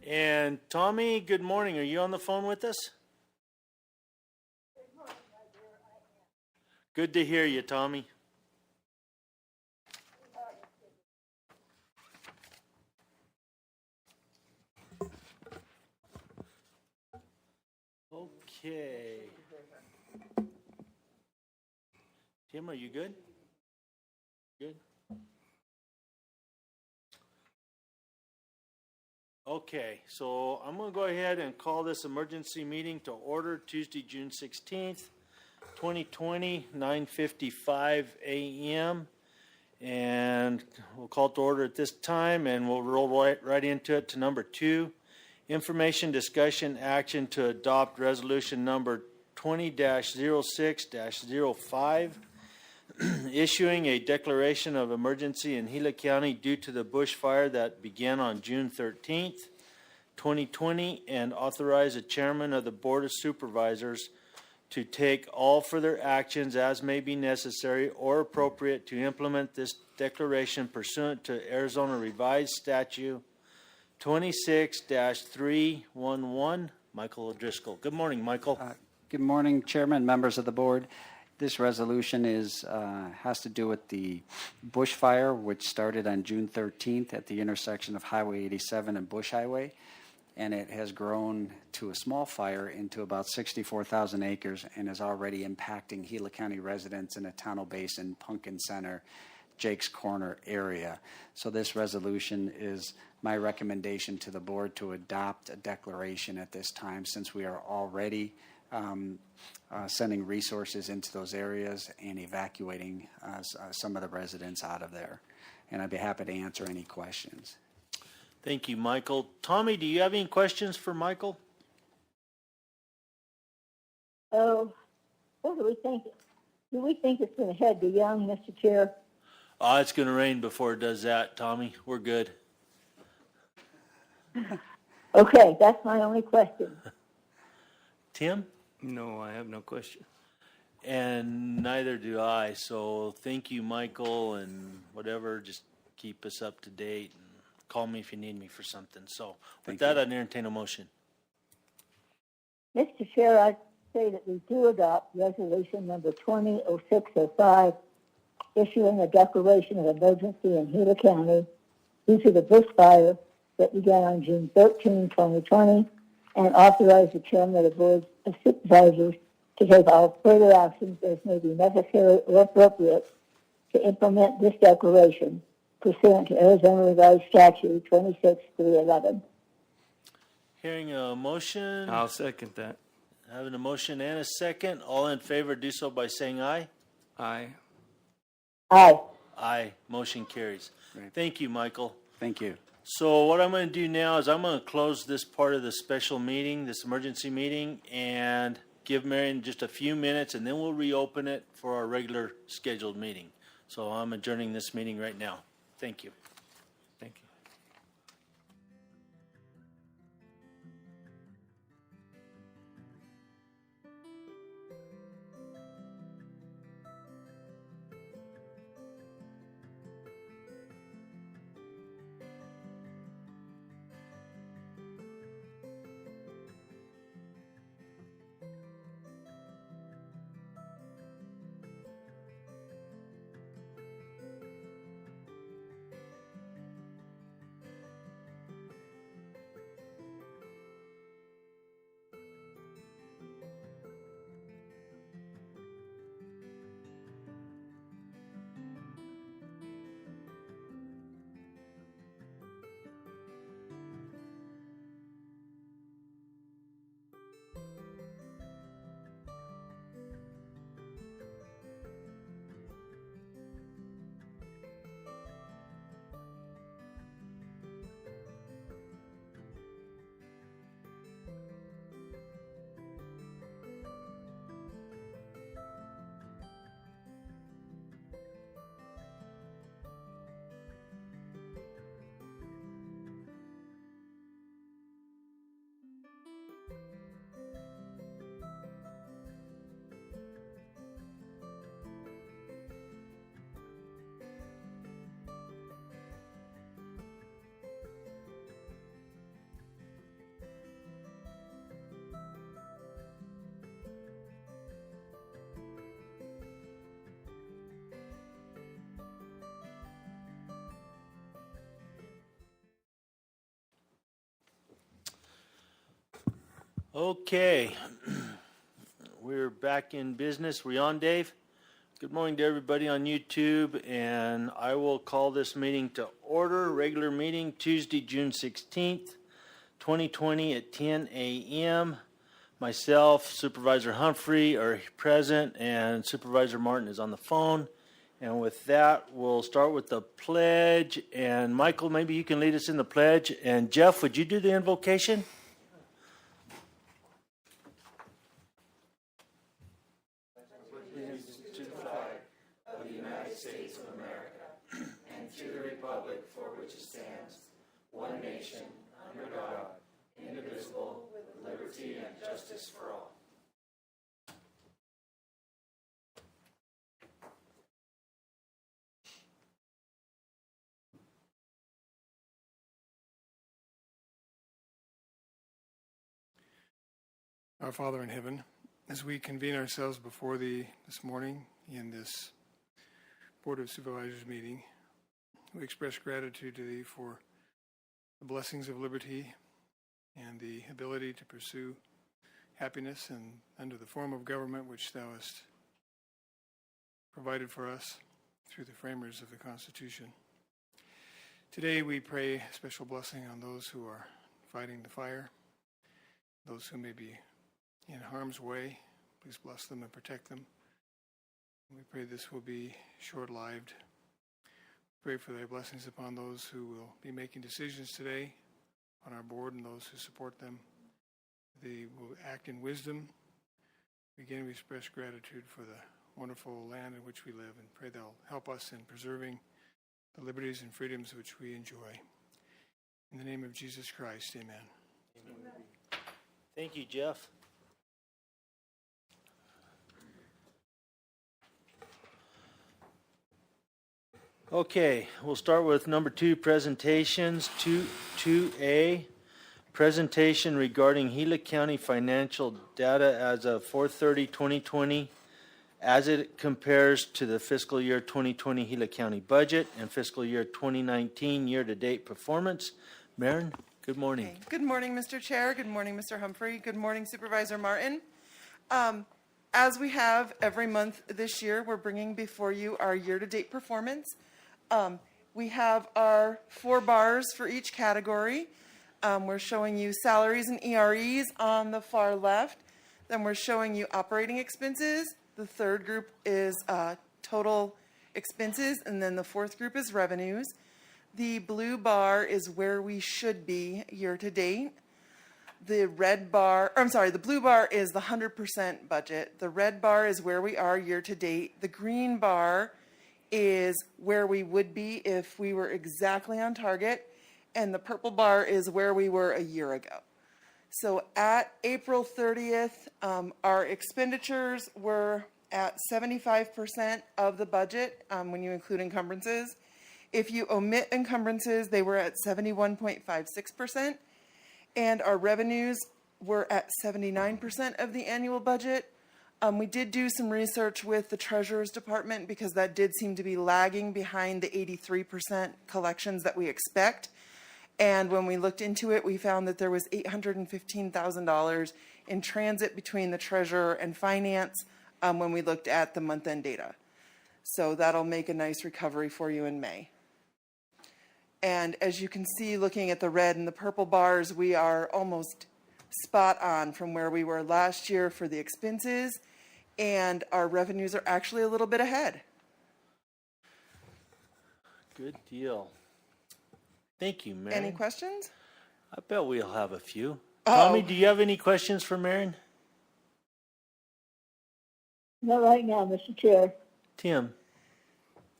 And Tommy, good morning. Are you on the phone with us? Good morning, my dear. I am. Good to hear you, Tommy. Okay. Tim, are you good? Good. Okay, so I'm going to go ahead and call this emergency meeting to order Tuesday, June 16th, 2020, 9:55 a.m. And we'll call it to order at this time, and we'll roll right into it to number 2. Information, discussion, action to adopt resolution number 20-06-05, issuing a declaration of emergency in Gila County due to the bushfire that began on June 13th, 2020, and authorize the chairman of the Board of Supervisors to take all further actions as may be necessary or appropriate to implement this declaration pursuant to Arizona Revised Statute 26-311. Michael O'Driscoll. Good morning, Michael. Good morning, Chairman, members of the board. This resolution has to do with the bushfire, which started on June 13th at the intersection of Highway 87 and Bush Highway, and it has grown to a small fire into about 64,000 acres and is already impacting Gila County residents in the Tano Basin, Pumpkin Center, Jake's Corner area. So this resolution is my recommendation to the board to adopt a declaration at this time, since we are already sending resources into those areas and evacuating some of the residents out of there. And I'd be happy to answer any questions. Thank you, Michael. Tommy, do you have any questions for Michael? Oh, what do we think? Do we think it's going to head to young, Mr. Chair? It's going to rain before it does that, Tommy. We're good. Okay, that's my only question. Tim? No, I have no question. And neither do I. So thank you, Michael, and whatever, just keep us up to date and call me if you need me for something. So with that, I'd entertain a motion. Mr. Chair, I say that we do adopt resolution number 20-06-05, issuing a declaration of emergency in Gila County due to the bushfire that began on June 13, 2020, and authorize the chairman of the Board of Supervisors to take all further actions as may be necessary or appropriate to implement this declaration pursuant to Arizona Revised Statute 26-311. Hearing a motion. I'll second that. Having a motion and a second. All in favor, do so by saying aye. Aye. Aye. Aye. Motion carries. Great. Thank you, Michael. Thank you. So what I'm going to do now is I'm going to close this part of the special meeting, this emergency meeting, and give Marion just a few minutes, and then we'll reopen it for our regular scheduled meeting. So I'm adjourning this meeting right now. Thank you. Thank you. Okay, we're back in business. We on, Dave? Good morning to everybody on YouTube, and I will call this meeting to order. Regular meeting Tuesday, June 16th, 2020 at 10 a.m. Myself, Supervisor Humphrey are present, and Supervisor Martin is on the phone. And with that, we'll start with the pledge. And Michael, maybe you can lead us in the pledge. And Jeff, would you do the invocation? Our Father in heaven, as we convene ourselves before Thee this morning in this Board of Supervisors meeting, we express gratitude to Thee for the blessings of liberty and the ability to pursue happiness and under the form of government which Thou hast provided for us through the framers of the Constitution. Today we pray a special blessing on those who are fighting the fire, those who may be in harm's way. Please bless them and protect them. We pray this will be short-lived. Pray for Thy blessings upon those who will be making decisions today on our board and those who support them. They will act in wisdom. Again, we express gratitude for the wonderful land in which we live and pray They'll help us in preserving the liberties and freedoms which we enjoy. In the name of Jesus Christ, amen. Amen. Thank you, Jeff. Okay, we'll start with number 2, presentations. 2A, presentation regarding Gila County financial data as of 4/30/2020 as it compares to the fiscal year 2020 Gila County budget and fiscal year 2019 year-to-date performance. Maren, good morning. Okay. Good morning, Mr. Chair. Good morning, Mr. Humphrey. Good morning, Supervisor Martin. As we have every month this year, we're bringing before you our year-to-date performance. We have our 4 bars for each category. We're showing you salaries and EREs on the far left. Then we're showing you operating expenses. The third group is total expenses, and then the fourth group is revenues. The blue bar is where we should be year-to-date. The blue bar is the 100% budget. The red bar is where we are year-to-date. The green bar is where we would be if we were exactly on target, and the purple bar is where we were a year ago. So at April 30th, our expenditures were at 75% of the budget when you include encumbrances. If you omit encumbrances, they were at 71.56%, and our revenues were at 79% of the annual budget. We did do some research with the Treasurer's Department because that did seem to be lagging behind the 83% collections that we expect. And when we looked into it, we found that there was $815,000 in transit between the Treasurer and Finance when we looked at the month-end data. So that'll make a nice recovery for you in May. And as you can see, looking at the red and the purple bars, we are almost spot on from where we were last year for the expenses, and our revenues are actually a little bit ahead. Good deal. Thank you, Maren. Any questions? I bet we'll have a few. Oh. Tommy, do you have any questions for Maren? Not right now, Mr. Chair. Tim?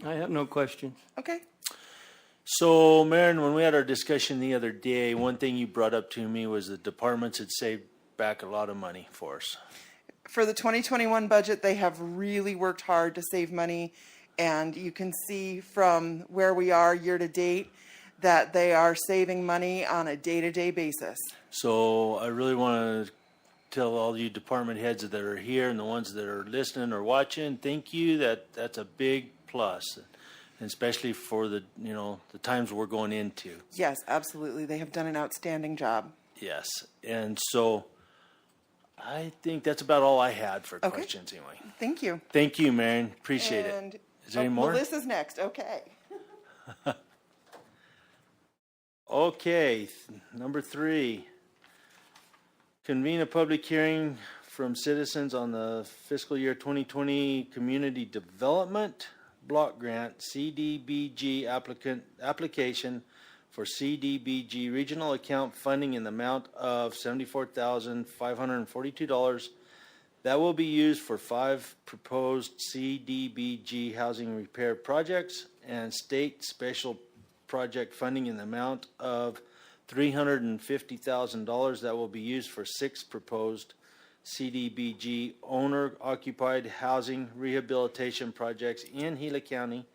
I have no questions. Okay. So, Maren, when we had our discussion the other day, one thing you brought up to me was the departments had saved back a lot of money for us. For the 2021 budget, they have really worked hard to save money, and you can see from where we are year to date that they are saving money on a day-to-day basis. So I really want to tell all you department heads that are here and the ones that are listening or watching, thank you. That's a big plus, and especially for the times we're going into. Yes, absolutely. They have done an outstanding job. Yes, and so I think that's about all I had for Okay. questions anyway. Thank you. Thank you, Marion. Appreciate And, it. Is there any more? Melissa's next. Okay. Okay, number 3. Convene a public hearing from citizens on the fiscal year 2020 Community Development Block Grant CDBG application for CDBG regional account funding in the amount of $74,542 that will be used for 5 proposed CDBG housing repair projects and state special project funding in the amount of $350,000 that will be used for 6 proposed CDBG owner-occupied housing rehabilitation projects in Gila County.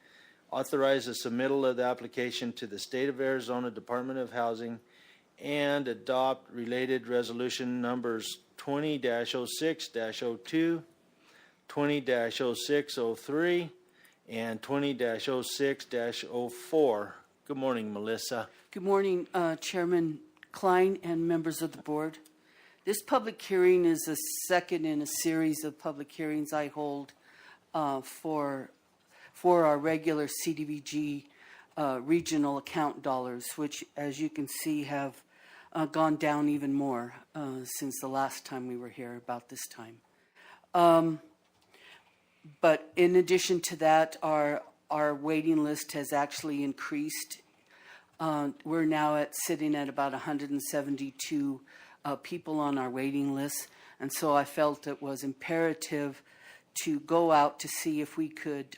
Authorize the submittal of the application to the State of Arizona Department of Housing and adopt related resolution numbers 20-06-02, 20-06-03, and 20-06-04. Good morning, Melissa. Good morning, Chairman Klein and members of the board. This public hearing is the second in a series of public hearings I hold for our regular CDBG regional account dollars, which, as you can see, have gone down even more since the last time we were here about this time. But in addition to that, our waiting list has actually increased. We're now sitting at about 172 people on our waiting list, and so I felt it was imperative to go out to see if we could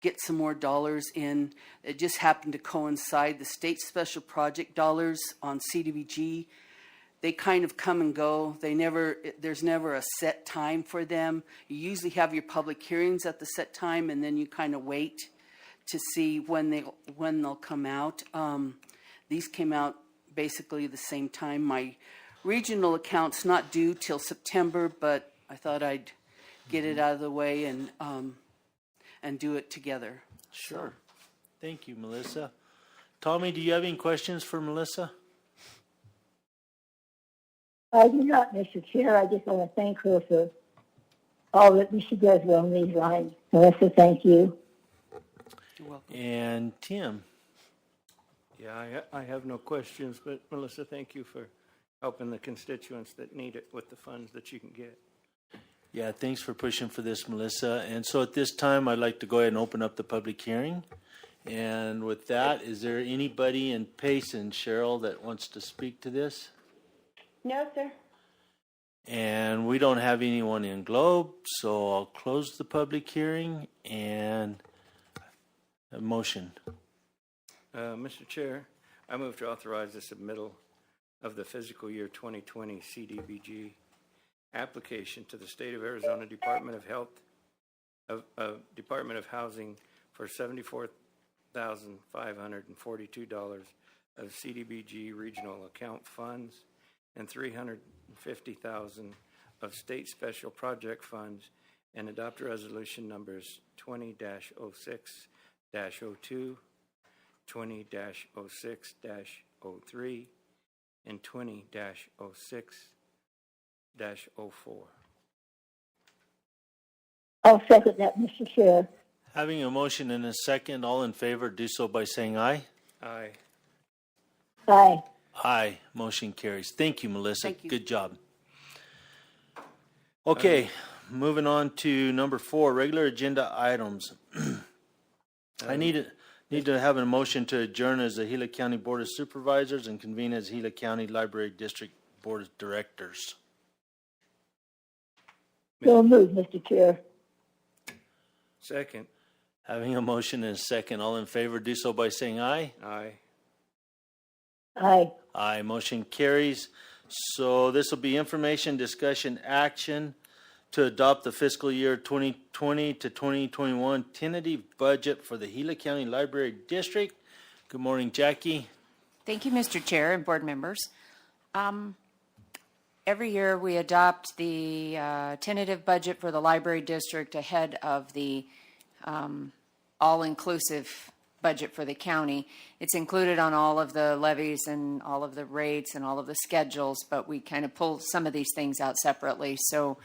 get some more dollars in. It just happened to coincide the state special project dollars on CDBG. They kind of come and go. There's never a set time for them. You usually have your public hearings at the set time, and then you kind of wait to see when they'll come out. These came out basically the same time. My regional account's not due till September, but I thought I'd get it out of the way and do it together. Sure. Thank you, Melissa. Tommy, do you have any questions for Melissa? I do not, Mr. Chair. I just want to thank her for all that she does along these lines. Melissa, thank you. You're welcome. And Tim? Yeah, I have no questions, but Melissa, thank you for helping the constituents that need it with the funds that you can get. Yeah, thanks for pushing for this, Melissa. And so at this time, I'd like to go ahead and open up the public hearing. And with that, is there anybody in Payson, Cheryl, that wants to speak to this? No, sir. And we don't have anyone in Globe, so I'll close the public hearing and a motion. Mr. Chair, I move to authorize the submittal of the fiscal year 2020 CDBG application to the State of Arizona Department of Health, Department of Housing for $74,542 of CDBG regional account funds and $350,000 of state special project funds, and adopt resolution numbers 20-06-02, 20-06-03, and 20-06-04. I'll second that, Mr. Chair. Having a motion and a second, all in favor, do so by saying aye. Aye. Aye. Aye. Motion carries. Thank you, Melissa. Thank you. Good job. Okay, moving on to number 4, regular agenda items. I need to have a motion to adjourn as the Gila County Board of Supervisors and convene as Gila County Library District Board of Directors. So moved, Mr. Chair. Second. Having a motion and a second, all in favor, do so by saying aye. Aye. Aye. Aye, motion carries. So this will be information, discussion, action to adopt the fiscal year 2020 to 2021 tentative budget for the Gila County Library District. Good morning, Jackie. Thank you, Mr. Chair and board members. Every year we adopt the tentative budget for the library district ahead of the all-inclusive budget for the county. It's included on all of the levies and all of the rates and all of the schedules, but we kind of pull some of these things out separately. So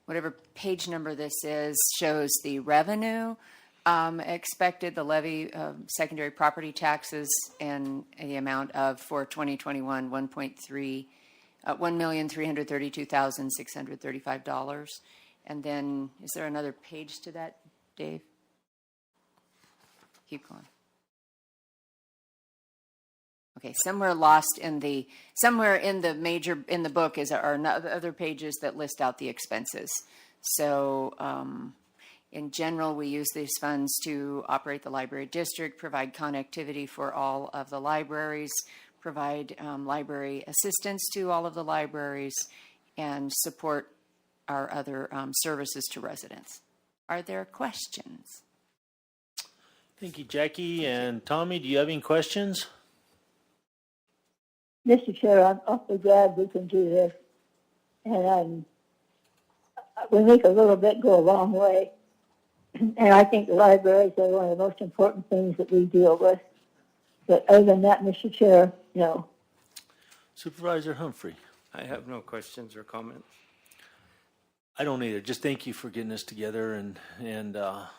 whatever page number this is shows the revenue expected, the levy, secondary property taxes, and the amount of, for 2021, $1,332,635. And then, is there another page to that, Dave? Keep going. Okay, somewhere in the book are other pages that list out the expenses. So, in general, we use these funds to operate the library district, provide connectivity for all of the libraries, provide library assistance to all of the libraries, and support our other services to residents. Are there questions? Thank you, Jackie. And Tommy, do you have any questions? Mr. Chair, I'm awfully glad we can do this. And we make a little bit go a long way. And I think the libraries are one of the most important things that we deal with. But other than that, Mr. Chair, no. Supervisor Humphrey. I have no questions or comments. I don't either. Just thank you for getting this together, and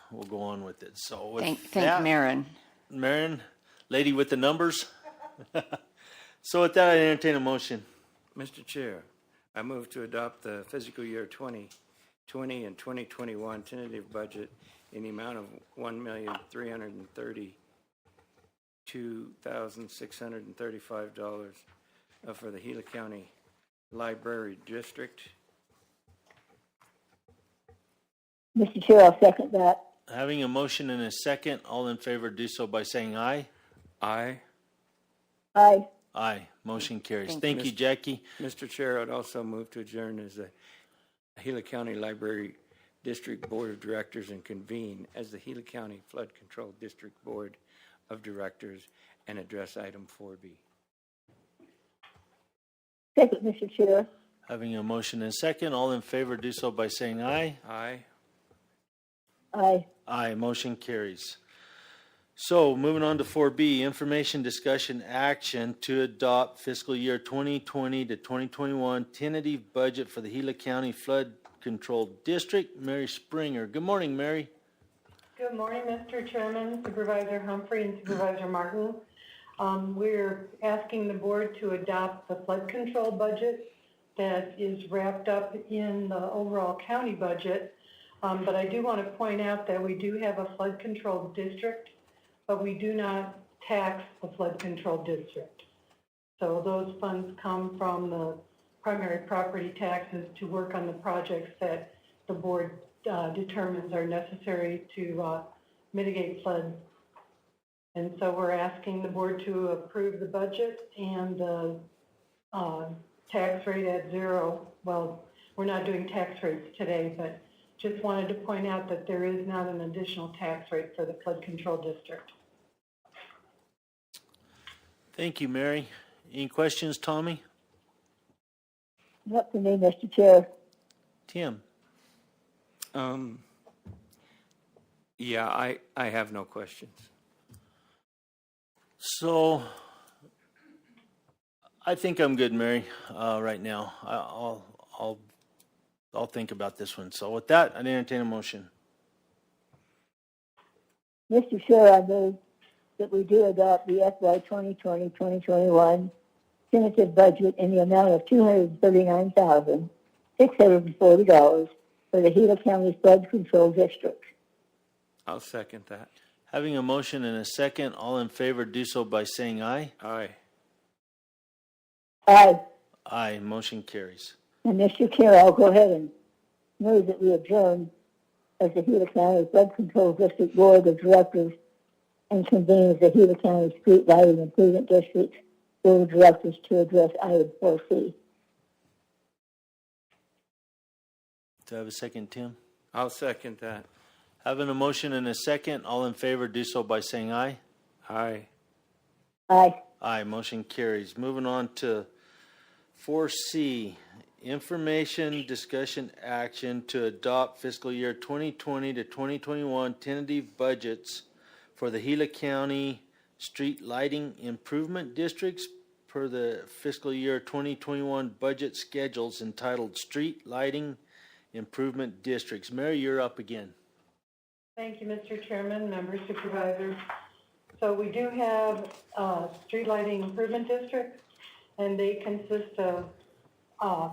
we'll go on with it. So with Thank that, Maren. Maren, lady with the numbers. So with that, I entertain a motion. Mr. Chair, I move to adopt the fiscal year 2020 and 2021 tentative budget in the amount of $1,332,635 for the Gila County Library District. Mr. Chair, I'll second that. Having a motion and a second, all in favor do so by saying aye. Aye. Aye. Aye. Motion carries. Thank Thank you, Jackie. Mr. Chair, I'd also move to adjourn as the Gila County Library District Board of Directors and convene as the Gila County Flood Control District Board of Directors and address item 4B. Second, Mr. Chair. Having a motion and a second, all in favor do so by saying aye. Aye. Aye. Aye. Motion carries. So moving on to 4B, information, discussion, action to adopt fiscal year 2020 to 2021 tentative budget for the Gila County Flood Control District. Mary Springer. Good morning, Mary. Good morning, Mr. Chairman, Supervisor Humphrey, and Supervisor Martin. We're asking the board to adopt the flood control budget that is wrapped up in the overall county budget. But I do want to point out that we do have a flood control district, but we do not tax the flood control district. So those funds come from the primary property taxes to work on the projects that the board determines are necessary to mitigate flood. And so we're asking the board to approve the budget and the tax rate at zero. Well, we're not doing tax rates today, but just wanted to point out that there is not an additional tax rate for the flood control district. Thank you, Mary. Any questions, Tommy? Not for me, Mr. Chair. Tim? Yeah, I have no questions. So I think I'm good, Mary, right now. I'll think about this one. So with that, I entertain a motion. Mr. Chair, I move that we do adopt the FY 2020-2021 tentative budget in the amount of $239,640 for the Gila County Flood Control District. I'll second that. Having a motion and a second, all in favor do so by saying aye. Aye. Aye. Aye. Motion carries. And Mr. Chair, I'll go ahead and move that we adjourn as the Gila County Flood Control District Board of Directors and convene as the Gila County Street Lighting Improvement District Board of Directors to address item 4C. Do I have a second, Tim? I'll second that. Having a motion and a second, all in favor do so by saying aye. Aye. Aye. Aye. Motion carries. Moving on to 4C, information, discussion, action to adopt fiscal year 2020 to 2021 tentative budgets for the Gila County Street Lighting Improvement Districts per the fiscal year 2021 budget schedules entitled Street Lighting Improvement Districts. Mary, you're up again. Thank you, Mr. Chairman, members, supervisors. So we do have street lighting improvement districts, and they consist of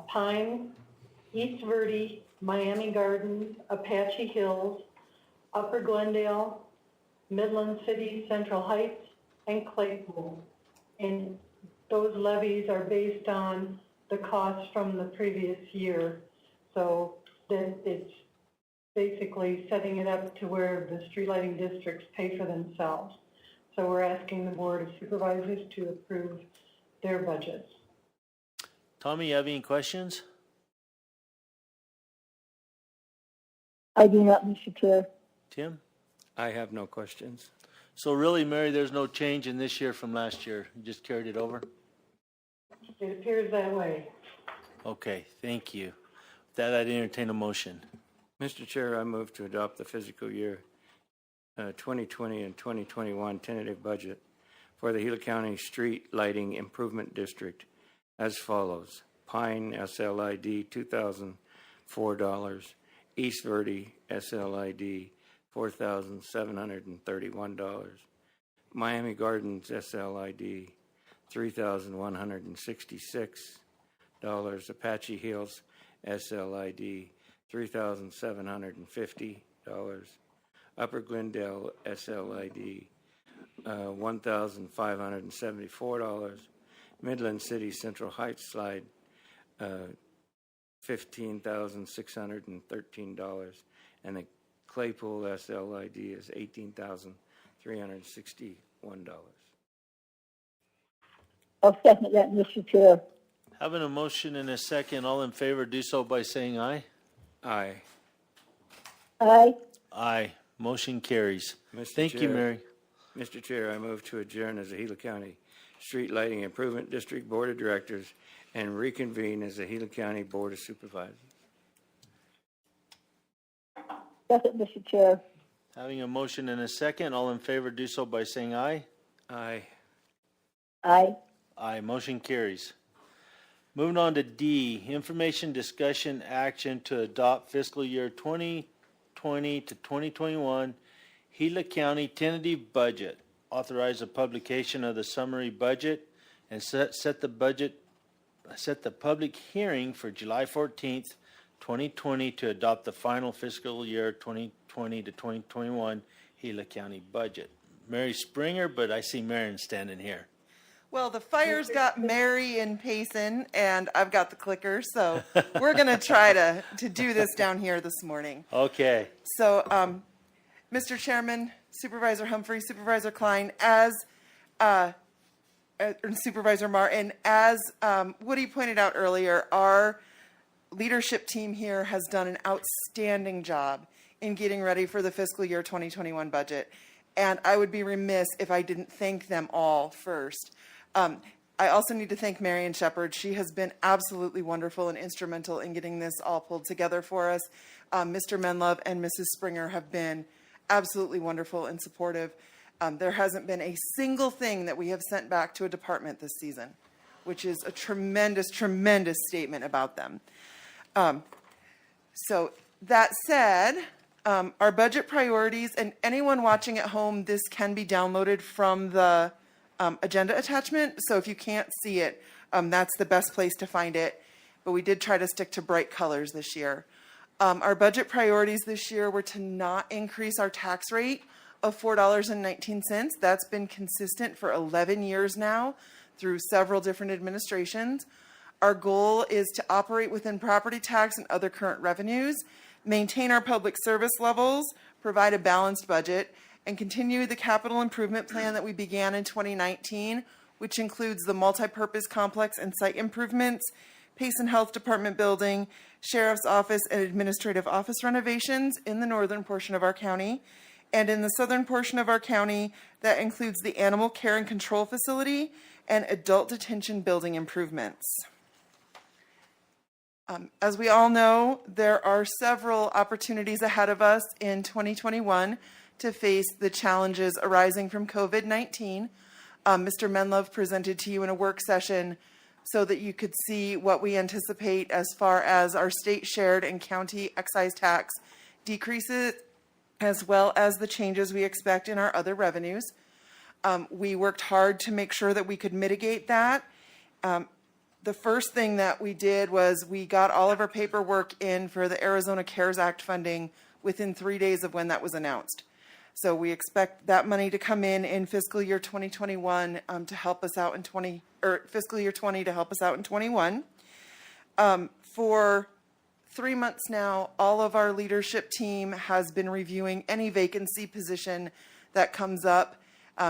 Pine, East Verde, Miami Gardens, Apache Hills, Upper Glendale, Midland City, Central Heights, and Claypool. And those levies are based on the costs from the previous year. So that it's basically setting it up to where the street lighting districts pay for themselves. So we're asking the Board of Supervisors to approve their budgets. Tommy, you have any questions? I do not, Mr. Chair. Tim? I have no questions. So really, Mary, there's no change in this year from last year. You just carried it over? It appears that way. Okay, thank you. With that, I'd entertain a motion. Mr. Chair, I move to adopt the fiscal year 2020 and 2021 tentative budget for the Gila County Street Lighting Improvement District as follows. Pine SLID $2,004. East Verde SLID $4,731. Miami Gardens SLID $3,166. Apache Hills SLID $3,750. Upper Glendale SLID $1,574. Midland City Central Heights slide $15,613, and the Claypool SLID is $18,361. I'll second that, Mr. Chair. Having a motion and a second, all in favor do so by saying aye. Aye. Aye. Aye. Motion carries. Mr. Thank you, Chair. Mary. Mr. Chair, I move to adjourn as the Gila County Street Lighting Improvement District Board of Directors and reconvene as the Gila County Board of Supervisors. Second, Mr. Chair. Having a motion and a second, all in favor do so by saying aye. Aye. Aye. Aye. Motion carries. Moving on to D, information, discussion, action to adopt fiscal year 2020 to 2021 Gila County tentative budget. Authorize the publication of the summary budget and set the public hearing for July 14th, 2020 to adopt the final fiscal year 2020 to 2021 Gila County budget. Mary Springer, but I see Marion standing here. Well, the fire's got Mary and Payson, and I've got the clicker, so we're going to try to do this down here this morning. Okay. So, Mr. Chairman, Supervisor Humphrey, Supervisor Klein, as Supervisor Martin, as Woody pointed out earlier, our leadership team here has done an outstanding job in getting ready for the fiscal year 2021 budget, and I would be remiss if I didn't thank them all first. I also need to thank Marion Shepard. She has been absolutely wonderful and instrumental in getting this all pulled together for us. Mr. Menlove and Mrs. Springer have been absolutely wonderful and supportive. There hasn't been a single thing that we have sent back to a department this season, which is a tremendous, tremendous statement about them. So that said, our budget priorities, and anyone watching at home, this can be downloaded from the agenda attachment. So if you can't see it, that's the best place to find it. But we did try to stick to bright colors this year. Our budget priorities this year were to not increase our tax rate of $4.19. That's been consistent for 11 years now through several different administrations. Our goal is to operate within property tax and other current revenues, maintain our public service levels, provide a balanced budget, and continue the capital improvement plan that we began in 2019, which includes the multipurpose complex and site improvements, Payson Health Department building, Sheriff's Office and Administrative Office renovations in the northern portion of our county. And in the southern portion of our county, that includes the Animal Care and Control Facility and Adult Detention Building improvements. As we all know, there are several opportunities ahead of us in 2021 to face the challenges arising from COVID-19. Mr. Menlove presented to you in a work session so that you could see what we anticipate as far as our state shared and county excise tax decreases, as well as the changes we expect in our other revenues. We worked hard to make sure that we could mitigate that. The first thing that we did was we got all of our paperwork in for the Arizona CARES Act funding within 3 days of when that was announced. So we expect that money to come in fiscal year 2021 to help us out in fiscal year 20 to help us out in 21. For 3 months now, all of our leadership team has been reviewing any vacancy position that comes up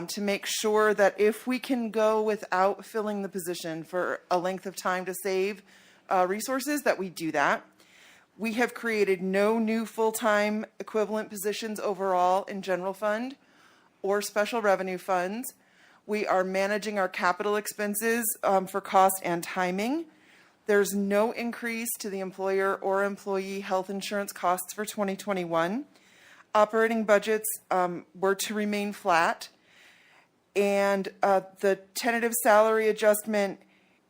to make sure that if we can go without filling the position for a length of time to save resources, that we do that. We have created no new full-time equivalent positions overall in general fund or special revenue funds. We are managing our capital expenses for cost and timing. There's no increase to the employer or employee health insurance costs for 2021. Operating budgets were to remain flat. And the tentative salary adjustment,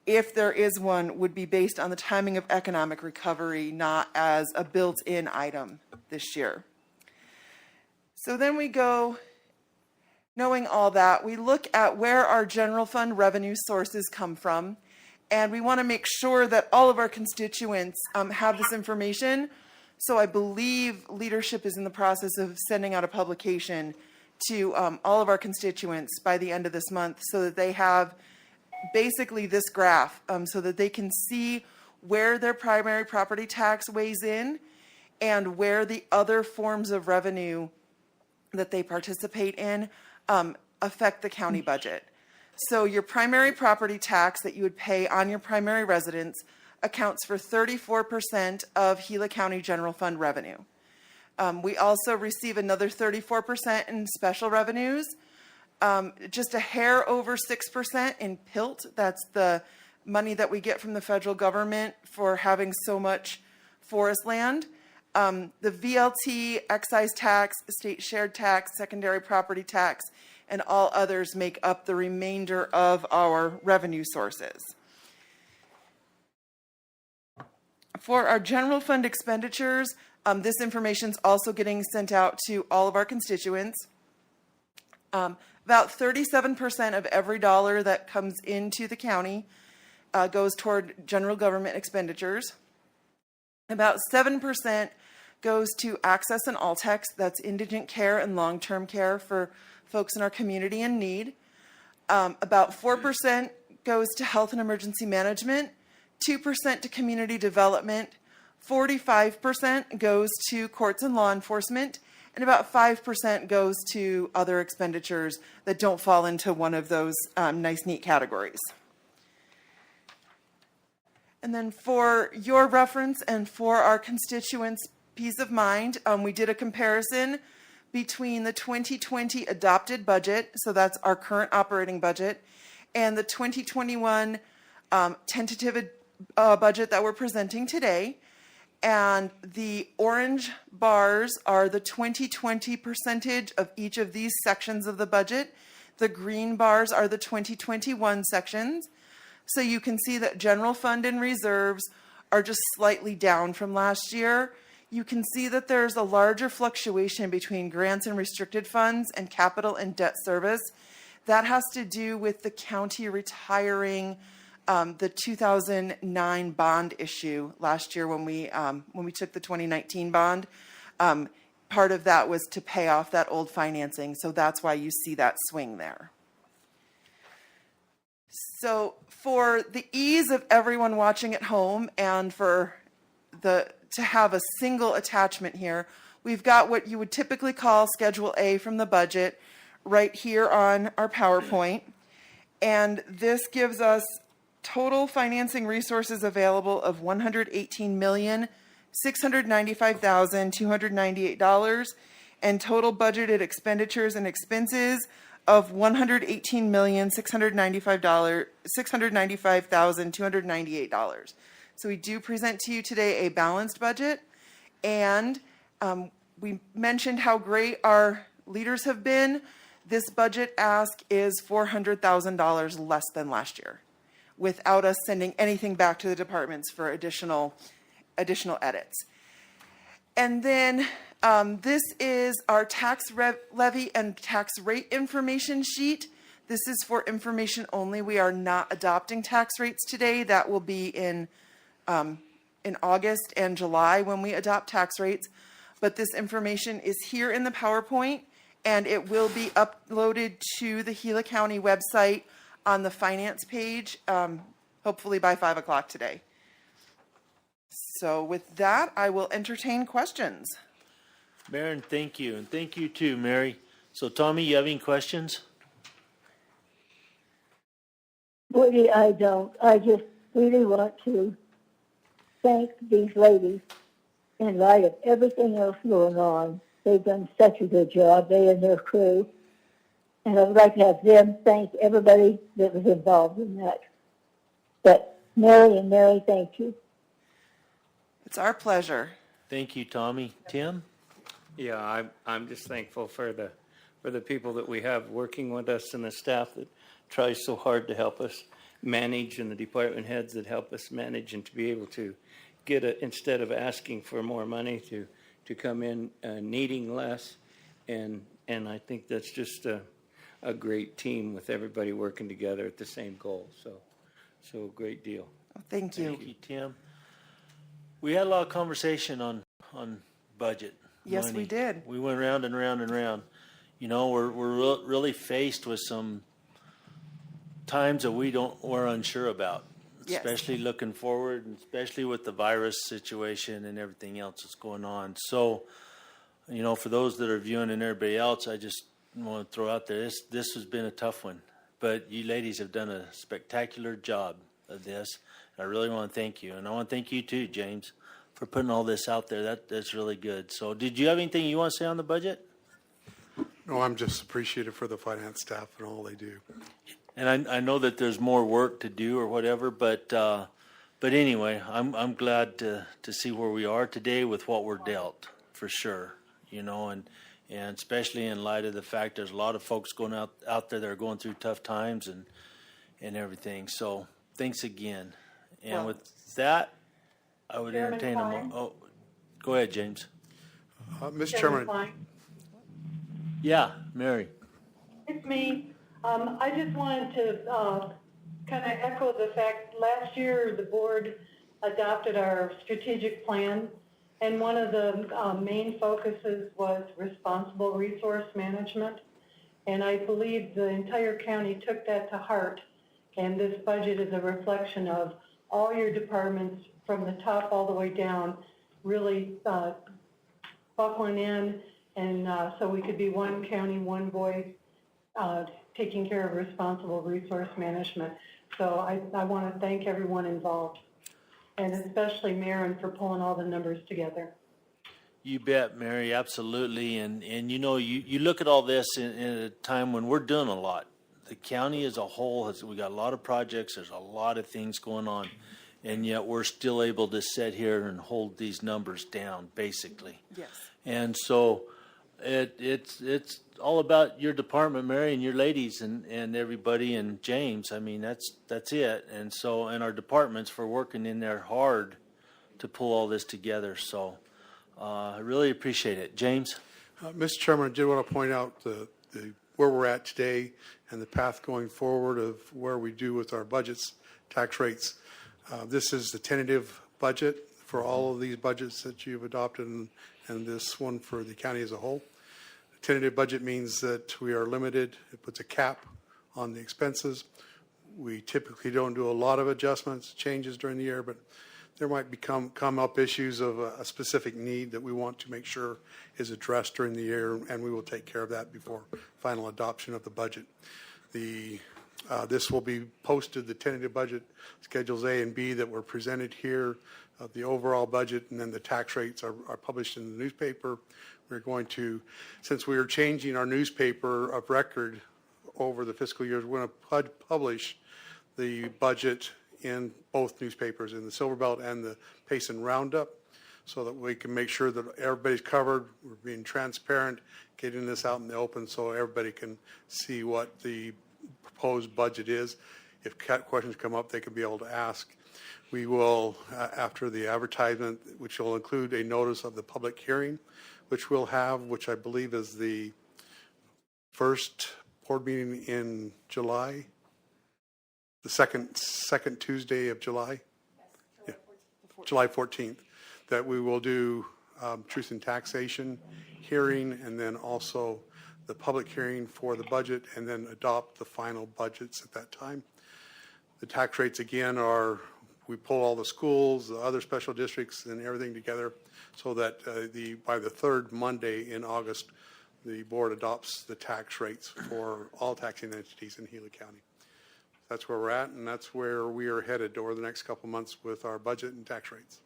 if there is one, would be based on the timing of economic recovery, not as a built-in item this year. So then we go, knowing all that, we look at where our general fund revenue sources come from, and we want to make sure that all of our constituents have this information. So I believe leadership is in the process of sending out a publication to all of our constituents by the end of this month so that they have basically this graph so that they can see where their primary property tax weighs in and where the other forms of revenue that they participate in affect the county budget. So your primary property tax that you would pay on your primary residence accounts for 34% of Gila County General Fund revenue. We also receive another 34% in special revenues, just a hair over 6% in PILT. That's the money that we get from the federal government for having so much forest land. The VLT, excise tax, state shared tax, secondary property tax, and all others make up the remainder of our revenue sources. For our general fund expenditures, this information is also getting sent out to all of our constituents. About 37% of every dollar that comes into the county goes toward general government expenditures. About 7% goes to access and All-Tex, that's indigent care and long-term care for folks in our community in need. About 4% goes to health and emergency management, 2% to community development, 45% goes to courts and law enforcement, and about 5% goes to other expenditures that don't fall into one of those nice, neat categories. And then for your reference and for our constituents' peace of mind, we did a comparison between the 2020 adopted budget, so that's our current operating budget, and the 2021 tentative budget that we're presenting today. And the orange bars are the 2020 percentage of each of these sections of the budget. The green bars are the 2021 sections. So you can see that general fund and reserves are just slightly down from last year. You can see that there's a larger fluctuation between grants and restricted funds and capital and debt service. That has to do with the county retiring the 2009 bond issue last year when we took the 2019 bond. Part of that was to pay off that old financing, so that's why you see that swing there. So for the ease of everyone watching at home and for to have a single attachment here, we've got what you would typically call Schedule A from the budget right here on our PowerPoint. And this gives us total financing resources available of $118,695,298 and total budgeted expenditures and expenses of $118,695,298. So we do present to you today a balanced budget, and we mentioned how great our leaders have been, this budget ask is $400,000 less than last year, without us sending anything back to the departments for additional edits. And then this is our tax levy and tax rate information sheet. This is for information only. We are not adopting tax rates today. That will be in August and July when we adopt tax rates. But this information is here in the PowerPoint, and it will be uploaded to the Gila County website on the finance page, hopefully by 5 o'clock today. So with that, I will entertain questions. Baron, thank you, and thank you too, Mary. So Tommy, you have any questions? Woody, I don't. I just really want to thank these ladies in light of everything else going on. They've done such a good job, they and their crew. And I would like to have them thank everybody that was involved in that. But Mary, thank you. It's our pleasure. Thank you, Tommy. Tim? Yeah, I'm just thankful for the people that we have working with us and the staff that tries so hard to help us manage, and the department heads that help us manage, and to be able to get it instead of asking for more money to come in needing less. And I think that's just a great team with everybody working together at the same goal. So great deal. Thank you. Thank you, Tim. We had a lot of conversation on budget. Yes, money. we did. We went round and round and round. You know, we're really faced with some times that we're unsure about, Yes. especially looking forward, and especially with the virus situation and everything else that's going on. So, you know, for those that are viewing and everybody else, I just want to throw out there, this has been a tough one, but you ladies have done a spectacular job of this. I really want to thank you, and I want to thank you too, James, for putting all this out there. That's really good. So did you have anything you want to say on the budget? No, I'm just appreciative for the finance staff and all they do. And I know that there's more work to do or whatever, but anyway, I'm glad to see where we are today with what we're dealt, for sure. You know, and especially in light of the fact there's a lot of folks going out there that are going through tough times and everything. So thanks again. And with that, I would entertain a motion. Oh, go ahead, James. Mr. Chairman, Yeah, Mary. It's me. I just wanted to kind of echo the fact last year the board adopted our strategic plan, and one of the main focuses was responsible resource management. And I believe the entire county took that to heart, and this budget is a reflection of all your departments from the top all the way down really buckling in, and so we could be one county, one voice, taking care of responsible resource management. So I want to thank everyone involved, and especially Maren for pulling all the numbers together. You bet, Mary, absolutely. And you know, you look at all this in a time when we're doing a lot. The county as a whole we got a lot of projects, there's a lot of things going on, and yet we're still able to sit here and hold these numbers down, basically. Yes. And so it's all about your department, Mary, and your ladies and everybody, and James. I mean, that's it. And so, and our departments for working in there hard to pull all this together. So I really appreciate it. James? Mr. Chairman, I did want to point out where we're at today and the path going forward of where we do with our budgets, tax rates. This is the tentative budget for all of these budgets that you've adopted, and this one for the county as a whole. The tentative budget means that we are limited. It puts a cap on the expenses. We typically don't do a lot of adjustments, changes during the year, but there might come up issues of a specific need that we want to make sure is addressed during the year, and we will take care of that before final adoption of the budget. This will be posted, the tentative budget schedules A and B that were presented here, the overall budget, and then the tax rates are published in the newspaper. We're going to, since we are changing our newspaper of record over the fiscal years, we're going to publish the budget in both newspapers, in the Silver Belt and the Payson Roundup. so that we can make sure that everybody's covered. We're being transparent, getting this out in the open so everybody can see what the proposed budget is. If questions come up, they can be able to ask. We will, after the advertisement, which will include a notice of the public hearing, which we'll have, which I believe is the first board meeting in July, the second Tuesday of July. Yeah, July 14th, that we will do truth and taxation hearing, and then also the public hearing for the budget, and then adopt the final budgets at that time. The tax rates, again, are, we pull all the schools, the other special districts, and everything together so that by the third Monday in August, the board adopts the tax rates for all taxing entities in Gila County. That's where we're at, and that's where we are headed over the next couple months with our budget and tax rates.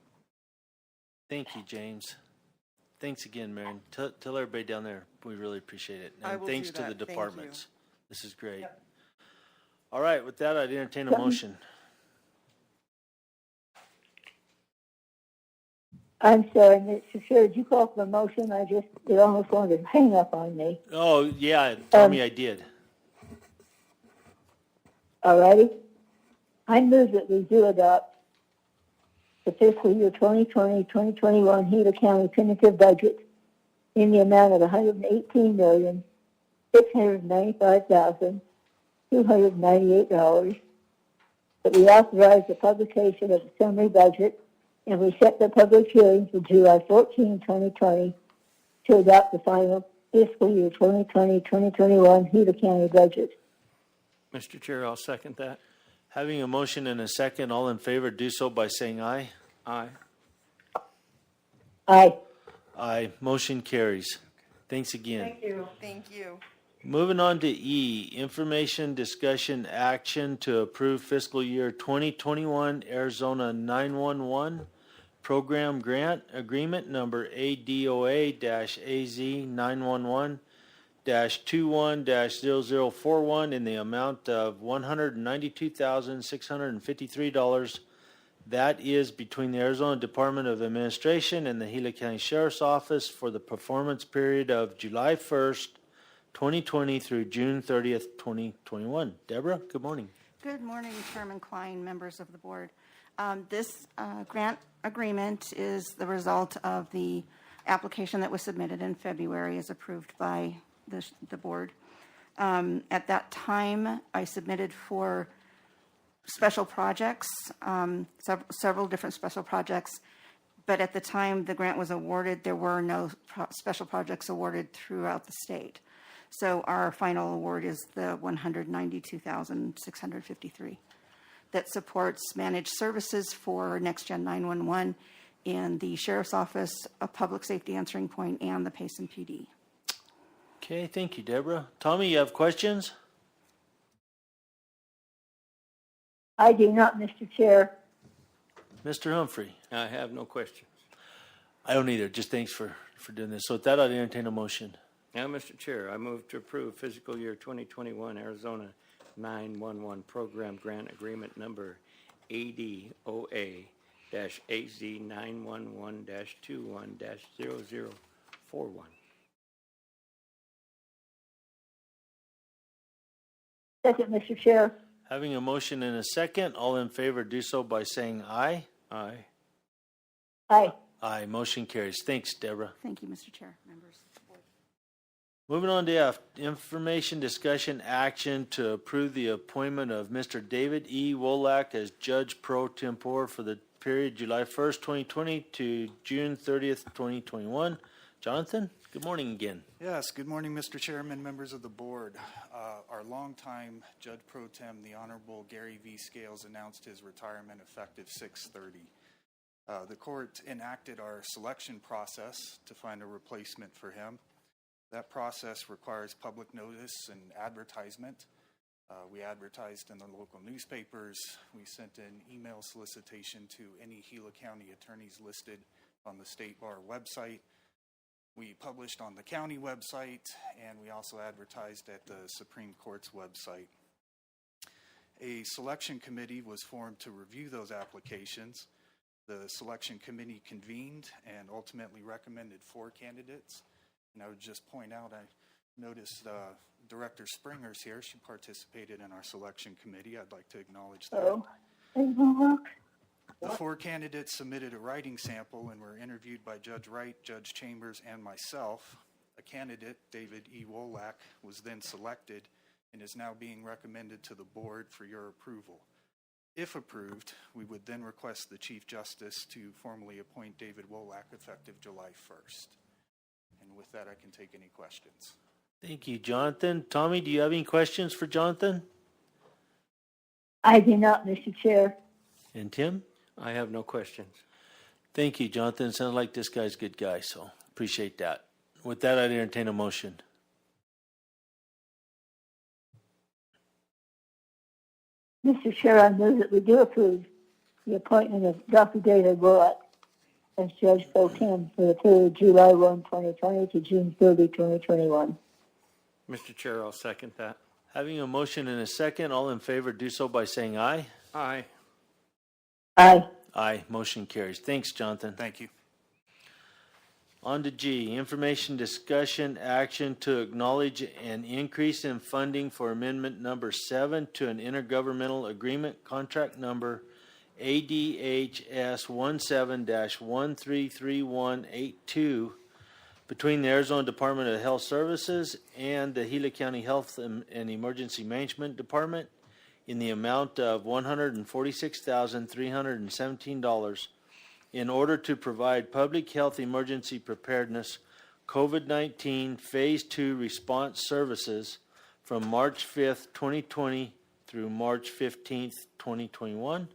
Thank you, James. Thanks again, Marion. Tell everybody down there we really appreciate it. I And will thanks do to the that. Thank you. departments. This is great. All right, with that, I'd entertain a motion. I'm sorry, Mr. Chair, did you call for a motion? It almost wanted to hang up on me. Oh, yeah, tell me I did. All righty. I move that we do adopt the fiscal year 2020-2021 Gila County tentative budget in the amount of $118,695,298, that we authorize the publication of the summary budget, and we set the public hearing for July 14, 2020, to adopt the final fiscal year 2020-2021 Gila County budget. Mr. Chair, I'll second that. Having a motion and a second, all in favor, do so by saying aye. Aye. Aye. Aye. Motion carries. Thanks again. Thank you. Thank you. Moving on to E, information, discussion, action to approve fiscal year 2021 Arizona 911 Program Grant Agreement number ADOA-AZ 911-21-0041 in the amount of $192,653. That is between the Arizona Department of Administration and the Gila County Sheriff's Office for the performance period of July 1st, 2020 through June 30th, 2021. Deborah, good morning. Good morning, Chairman Klein, members of the board. This grant agreement is the result of the application that was submitted in February, as approved by the board. At that time, I submitted for special projects, several different special projects, but at the time the grant was awarded, there were no special projects awarded throughout the state. So our final award is the $192,653 that supports managed services for Next Gen 911 in the Sheriff's Office, a Public Safety Answering Point, and the Payson PD. Okay, thank you, Deborah. Tommy, you have questions? I do not, Mr. Chair. Mr. Humphrey? I have no questions. I don't either. Just thanks for doing this. So with that, I'd entertain a motion. Now, Mr. Chair, I move to approve fiscal year 2021 Arizona 911 Program Grant Agreement number ADOA-AZ 911-21-0041. Second, Mr. Chair. Having a motion and a second, all in favor do so by saying aye. Aye. Aye. Aye. Motion carries. Thanks, Deborah. Thank you, Mr. Chair, members of the board. Moving on to F, information, discussion, action to approve the appointment of Mr. David E. Wolak as Judge Pro Tempore for the period July 1st, 2020 to June 30th, 2021. Jonathan, good morning again. Yes, good morning, Mr. Chairman, members of the board. Our longtime Judge Pro Tem, the Honorable Gary V. Scales, announced his retirement effective 6/30. The court enacted our selection process to find a replacement for him. That process requires public notice and advertisement. We advertised in the local newspapers. We sent an email solicitation to any Gila County attorneys listed on the State Bar website. We published on the county website, and we also advertised at the Supreme Court's website. A selection committee was formed to review those applications. The selection committee convened and ultimately recommended 4 candidates. And I would just point out, I noticed Director Springer's here. She participated in our selection committee. I'd like to acknowledge that. Oh. The 4 candidates submitted a writing sample and were interviewed by Judge Wright, Judge Chambers, and myself. A candidate, David E. Wolak, was then selected and is now being recommended to the board for your approval. If approved, we would then request the Chief Justice to formally appoint David Wolak effective July 1st. And with that, I can take any questions. Thank you, Jonathan. Tommy, do you have any questions for Jonathan? I do not, Mr. Chair. And Tim? I have no questions. Thank you, Jonathan. Sounds like this guy's a good guy, so appreciate that. With that, I'd entertain a motion. Mr. Chair, I move that we do approve the appointment of Dr. David Willett as Judge Pro Tem for the period July 1, 2020 to June 30, 2021. Mr. Chair, I'll second that. Having a motion and a second, all in favor do so by saying aye. Aye. Aye. Aye. Motion carries. Thanks, Jonathan. Thank you. On to G, information, discussion, action to acknowledge an increase in funding for amendment number 7 to an intergovernmental agreement, contract number ADHS 17-133182 between the Arizona Department of Health Services and the Gila County Health and Emergency Management Department in the amount of $146,317 in order to provide public health emergency preparedness COVID-19 Phase 2 response services from March 5th, 2020 through March 15th, 2021.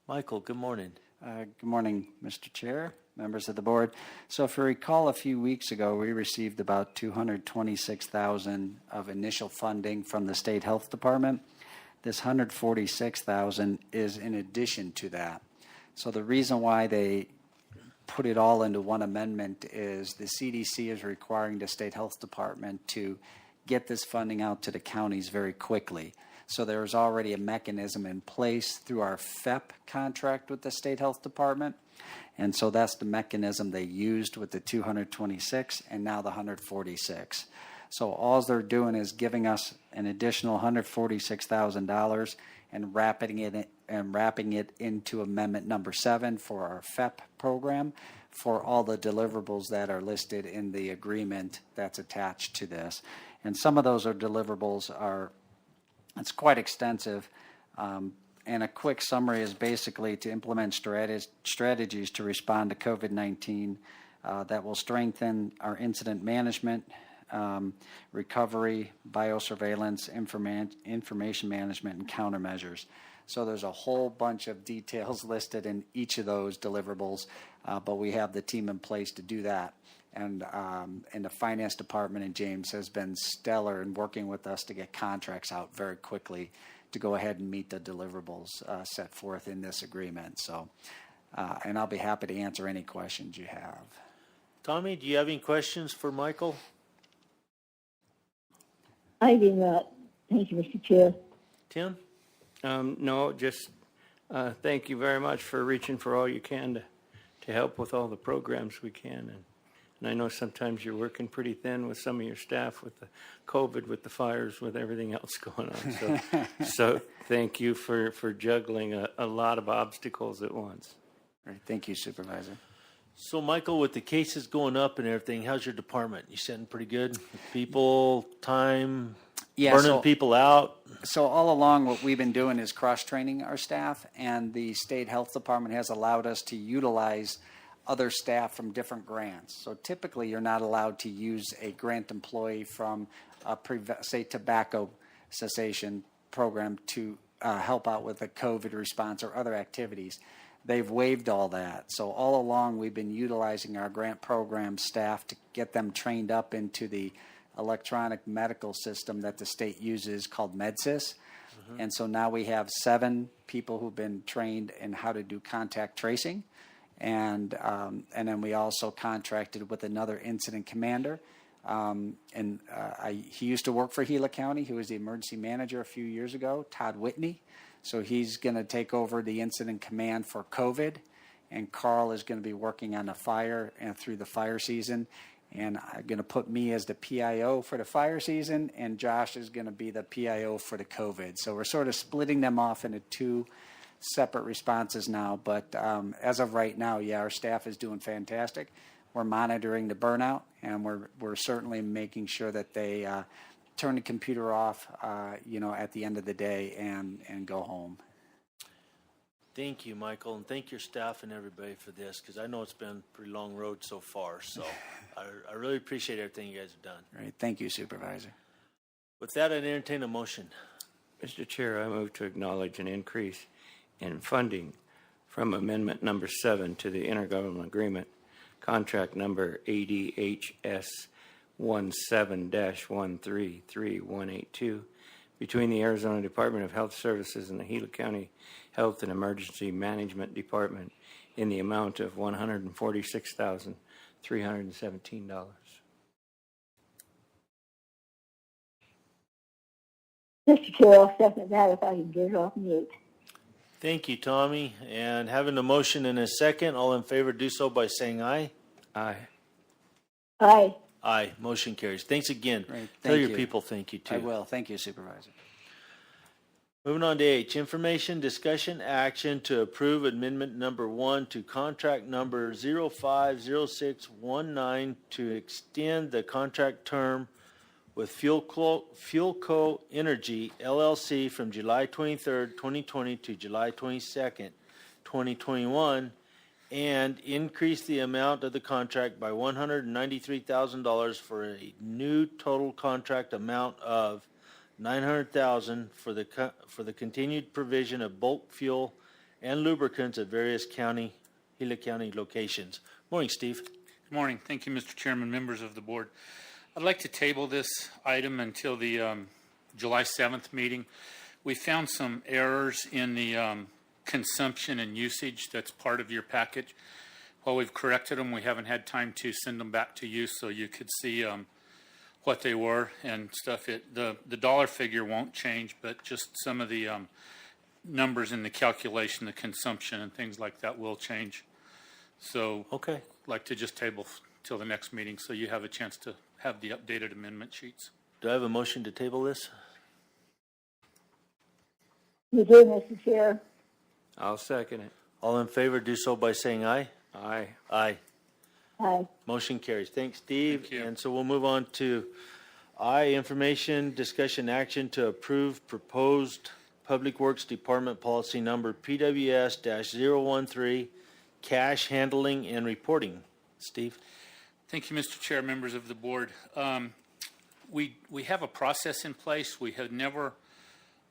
Michael, good morning. Good morning, Mr. Chair, members of the board. So if you recall, a few weeks ago, we received about $226,000 of initial funding from the State Health Department. This $146,000 is in addition to that. So the reason why they put it all into one amendment is the CDC is requiring the State Health Department to get this funding out to the counties very quickly. So there's already a mechanism in place through our FEP contract with the State Health Department. And so that's the mechanism they used with the 226 and now the 146. So all they're doing is giving us an additional $146,000 and wrapping it into amendment number 7 for our FEP program for all the deliverables that are listed in the agreement that's attached to this. And some of those deliverables it's quite extensive. And a quick summary is basically to implement strategies to respond to COVID-19 that will strengthen our incident management, recovery, biosurveillance, information management, and countermeasures. So there's a whole bunch of details listed in each of those deliverables, but we have the team in place to do that. And the finance department and James has been stellar in working with us to get contracts out very quickly to go ahead and meet the deliverables set forth in this agreement. So, and I'll be happy to answer any questions you have. Tommy, do you have any questions for Michael? I do not. Thank you, Mr. Chair. Tim? No, just thank you very much for reaching for all you can to help with all the programs we can. And I know sometimes you're working pretty thin with some of your staff with the COVID, with the fires, with everything else going on. So thank you for juggling a lot of obstacles at once. All right, thank you, Supervisor. So, Michael, with the cases going up and everything, how's your department? You sitting pretty good? People, time, burning people out? So all along, what we've been doing is cross-training our staff, and the State Health Department has allowed us to utilize other staff from different grants. So typically, you're not allowed to use a grant employee from, say, tobacco cessation program to help out with the COVID response or other activities. They've waived all that. So all along, we've been utilizing our grant program staff to get them trained up into the electronic medical system that the state uses called MedSys. Mm-hmm. And so now we have 7 people who've been trained in how to do contact tracing. And then we also contracted with another incident commander. He used to work for Gila County. He was the emergency manager a few years ago, Todd Whitney. So he's going to take over the incident command for COVID. and Carl is going to be working on the fire and through the fire season. And I'm going to put me as the PIO for the fire season, and Josh is going to be the PIO for the COVID. So we're sort of splitting them off into two separate responses now. But as of right now, yeah, our staff is doing fantastic. We're monitoring the burnout, and we're certainly making sure that they turn the computer off, at the end of the day and go home. Thank you, Michael, and thank your staff and everybody for this, because I know it's been a pretty long road so far. So I really appreciate everything you guys have done. Great. Thank you, Supervisor. With that, I'd entertain a motion. Mr. Chair, I move to acknowledge an increase in funding from Amendment Number 7 to the Intergovernmental Agreement, Contract Number ADHS 17-133182, between the Arizona Department of Health Services and the Gila County Health and Emergency Management Department in the amount of $146,317. Mr. Chair, I'll second that if I can get it off mute. Thank you, Tommy. And having a motion and a second, all in favor do so by saying aye. Aye. Aye. Aye. Motion carries. Thanks again. Great. Tell Thank your you. people thank you, too. I will. Thank you, Supervisor. Moving on to H, information, discussion, action to approve amendment number 1 to contract number 050619 to extend the contract term with Fuelco Energy LLC from July 23rd, 2020 to July 22nd, 2021, and increase the amount of the contract by $193,000 for a new total contract amount of $900,000 for the continued provision of bulk fuel and lubricants at various Gila County locations. Morning, Steve. Good morning. Thank you, Mr. Chairman, members of the board. I'd like to table this item until the July 7th meeting. We found some errors in the consumption and usage that's part of your package. While we've corrected them, we haven't had time to send them back to you so you could see what they were and stuff. The dollar figure won't change, but just some of the numbers in the calculation, the consumption and things like that will change. So Okay. I'd like to just table till the next meeting so you have a chance to have the updated amendment sheets. Do I have a motion to table this? You do, Mr. Chair. I'll second it. All in favor do so by saying aye. Aye. Aye. Aye. Motion carries. Thanks, Steve. Thank you. And so we'll move on to I, information, discussion, action to approve proposed Public Works Department policy number PWS-013, cash handling and reporting. Steve? Thank you, Mr. Chair, members of the board. We have a process in place. We have never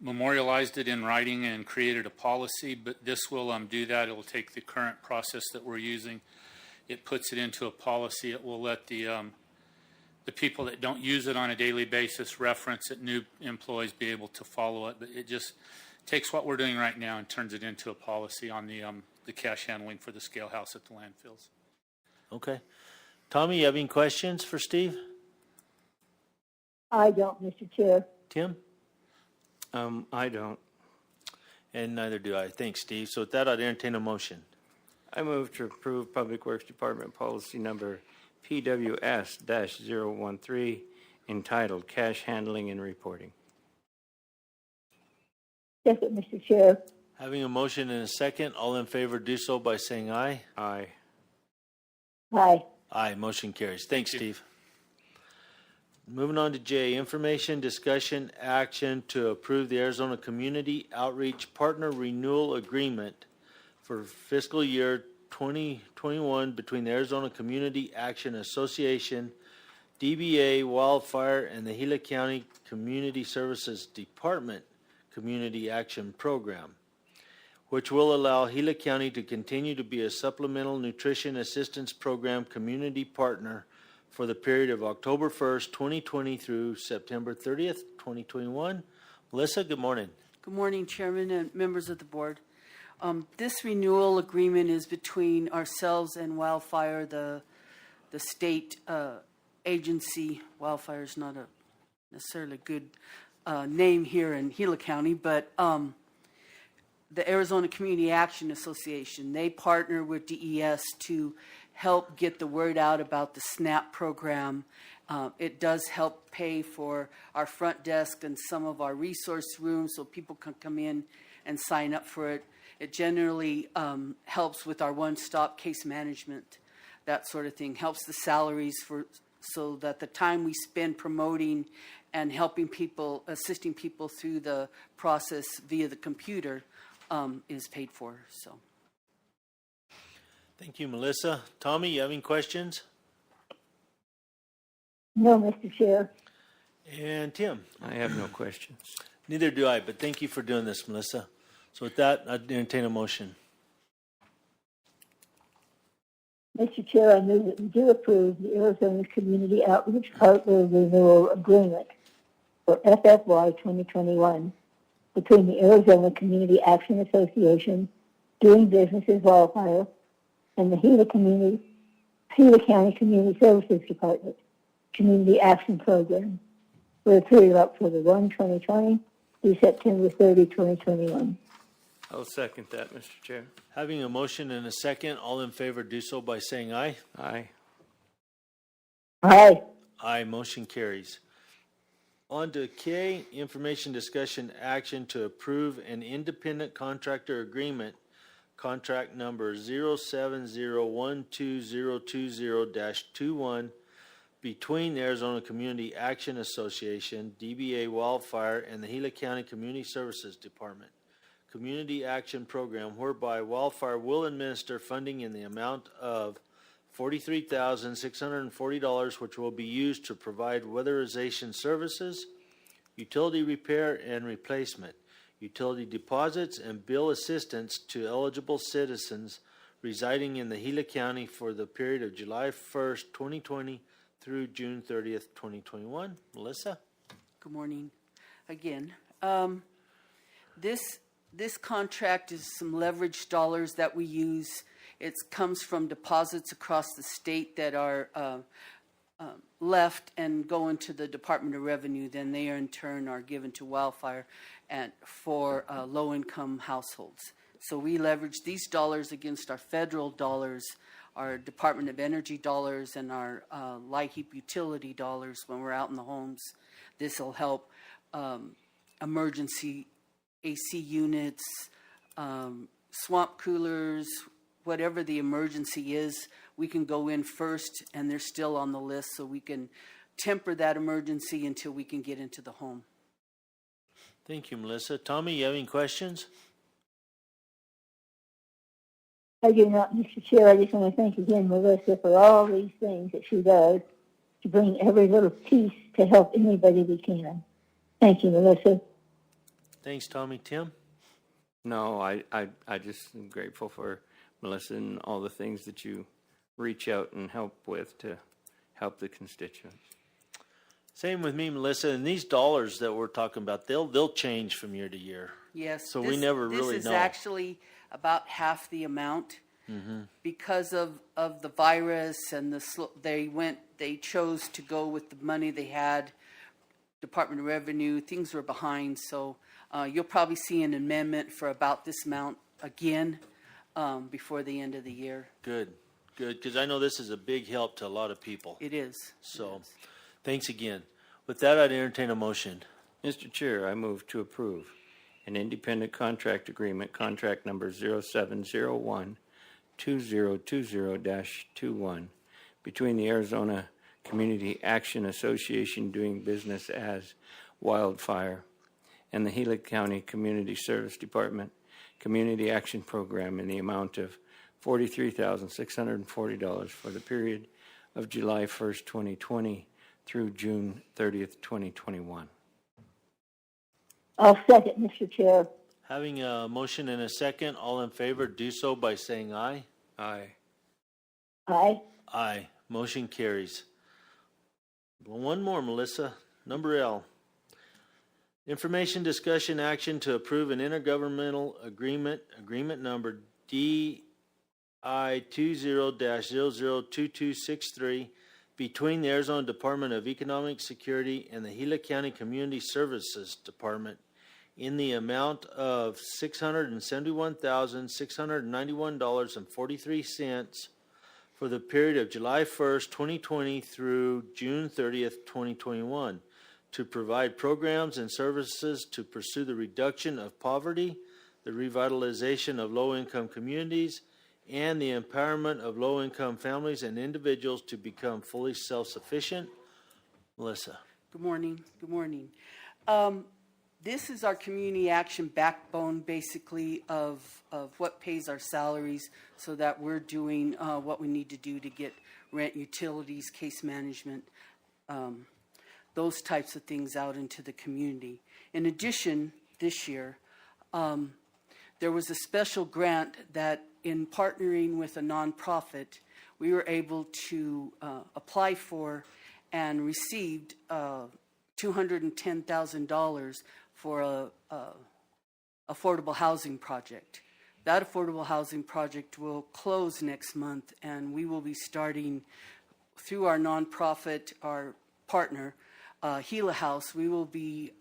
memorialized it in writing and created a policy, but this will do that. It will take the current process that we're using. It puts it into a policy. It will let the people that don't use it on a daily basis reference it, new employees be able to follow it. But it just takes what we're doing right now and turns it into a policy on the cash handling for the scale house at the landfills. Okay. Tommy, you have any questions for Steve? I don't, Mr. Chair. Tim? I don't. And neither do I. Thanks, Steve. So with that, I'd entertain a motion. I move to approve Public Works Department policy number PWS-013 entitled Cash Handling and Reporting. Second, Mr. Chair. Having a motion and a second, all in favor do so by saying aye. Aye. Aye. Aye. Motion carries. Thanks, Thank you. Steve. Moving on to J, information, discussion, action to approve the Arizona Community Outreach Partner Renewal Agreement for fiscal year 2021 between the Arizona Community Action Association, DBA Wildfire, and the Gila County Community Services Department Community Action Program, which will allow Gila County to continue to be a supplemental nutrition assistance program community partner for the period of October 1st, 2020 through September 30th, 2021. Melissa, good morning. Good morning, Chairman and members of the board. This renewal agreement is between ourselves and Wildfire, the state agency. Wildfire is not a necessarily good name here in Gila County, but the Arizona Community Action Association. They partner with DES to help get the word out about the SNAP program. It does help pay for our front desk and some of our resource rooms so people can come in and sign up for it. It generally helps with our one-stop case management, that sort of thing. Helps the salaries so that the time we spend promoting and helping people, assisting people through the process via the computer is paid for. So, Thank you, Melissa. Tommy, you have any questions? No, Mr. Chair. And Tim? I have no questions. Neither do I, but thank you for doing this, Melissa. So with that, I'd entertain a motion. Mr. Chair, I move that we do approve the Arizona Community Outreach Partner Renewal Agreement for FFY 2021 between the Arizona Community Action Association, Doing Business as Wildfire, and the Gila County Community Services Department Community Action Program for a period of October 1, 2020 through September 30, 2021. I'll second that, Mr. Chair. Having a motion and a second, all in favor do so by saying aye. Aye. Aye. Aye, motion carries. On to K, information discussion action to approve an independent contractor agreement, contract number 070122020-21 between the Arizona Community Action Association, DBA Wildfire, and the Gila County Community Services Department Community Action Program, whereby Wildfire will administer funding in the amount of $43,640, which will be used to provide weatherization services, utility repair and replacement, utility deposits, and bill assistance to eligible citizens residing in the Gila County for the period of July 1st, 2020 through June 30th, 2021. Melissa? good morning again. This contract is some leverage dollars that we use. It comes from deposits across the state that are left and go into the Department of Revenue. Then they in turn are given to Wildfire and for low-income households. So we leverage these dollars against our federal dollars, our Department of Energy dollars, and our LIHEAP utility dollars when we're out in the homes. This will help emergency AC units, swamp coolers, whatever the emergency is, we can go in first and they're still on the list, so we can temper that emergency until we can get into the home. Thank you, Melissa. Tommy, you have any questions? I do not, Mr. Chair. I just want to thank again Melissa for all these things that she does to bring every little piece to help anybody we can. Thank you, Melissa. Thanks, Tommy. Tim? No, I just am grateful for Melissa and all the things that you reach out and help with to help the constituents. Same with me, Melissa. And these dollars that we're talking about, they'll change from year to year. Yes. So we never really This is know. actually about half the amount because of the virus and they chose to go with the money they had. Department of Revenue, things were behind, so you'll probably see an amendment for about this amount again before the end of the year. Good, because I know this is a big help to a lot of people. It is. So, thanks again. With that, I'd entertain a motion. Mr. Chair, I move to approve an independent contract agreement, contract number 0701-2020-21, between the Arizona Community Action Association, Doing Business as Wildfire, and the Gila County Community Service Department Community Action Program in the amount of $43,640 for the period of July 1st, 2020 through June 30th, 2021. I'll second, Mr. Chair. Having a motion and a second, all in favor do so by saying aye. Aye. Aye. Aye. Motion carries. One more, Melissa. Number L. Information, discussion, action to approve an intergovernmental agreement number DI 20-002263 between the Arizona Department of Economic Security and the Gila County Community Services Department in the amount of $671,691.43 for the period of July 1st, 2020 through June 30th, 2021, to provide programs and services to pursue the reduction of poverty, the revitalization of low-income communities, and the empowerment of low-income families and individuals to become fully self-sufficient. Melissa. Good morning. Good morning. This is our community action backbone, basically, of what pays our salaries so that we're doing what we need to do to get rent, utilities, case management, those types of things out into the community. In addition, this year, there was a special grant that, in partnering with a nonprofit, we were able to apply for and received $210,000 for a affordable housing project. That affordable housing project will close next month, and we will be starting through our nonprofit, our partner, Gila House. We will be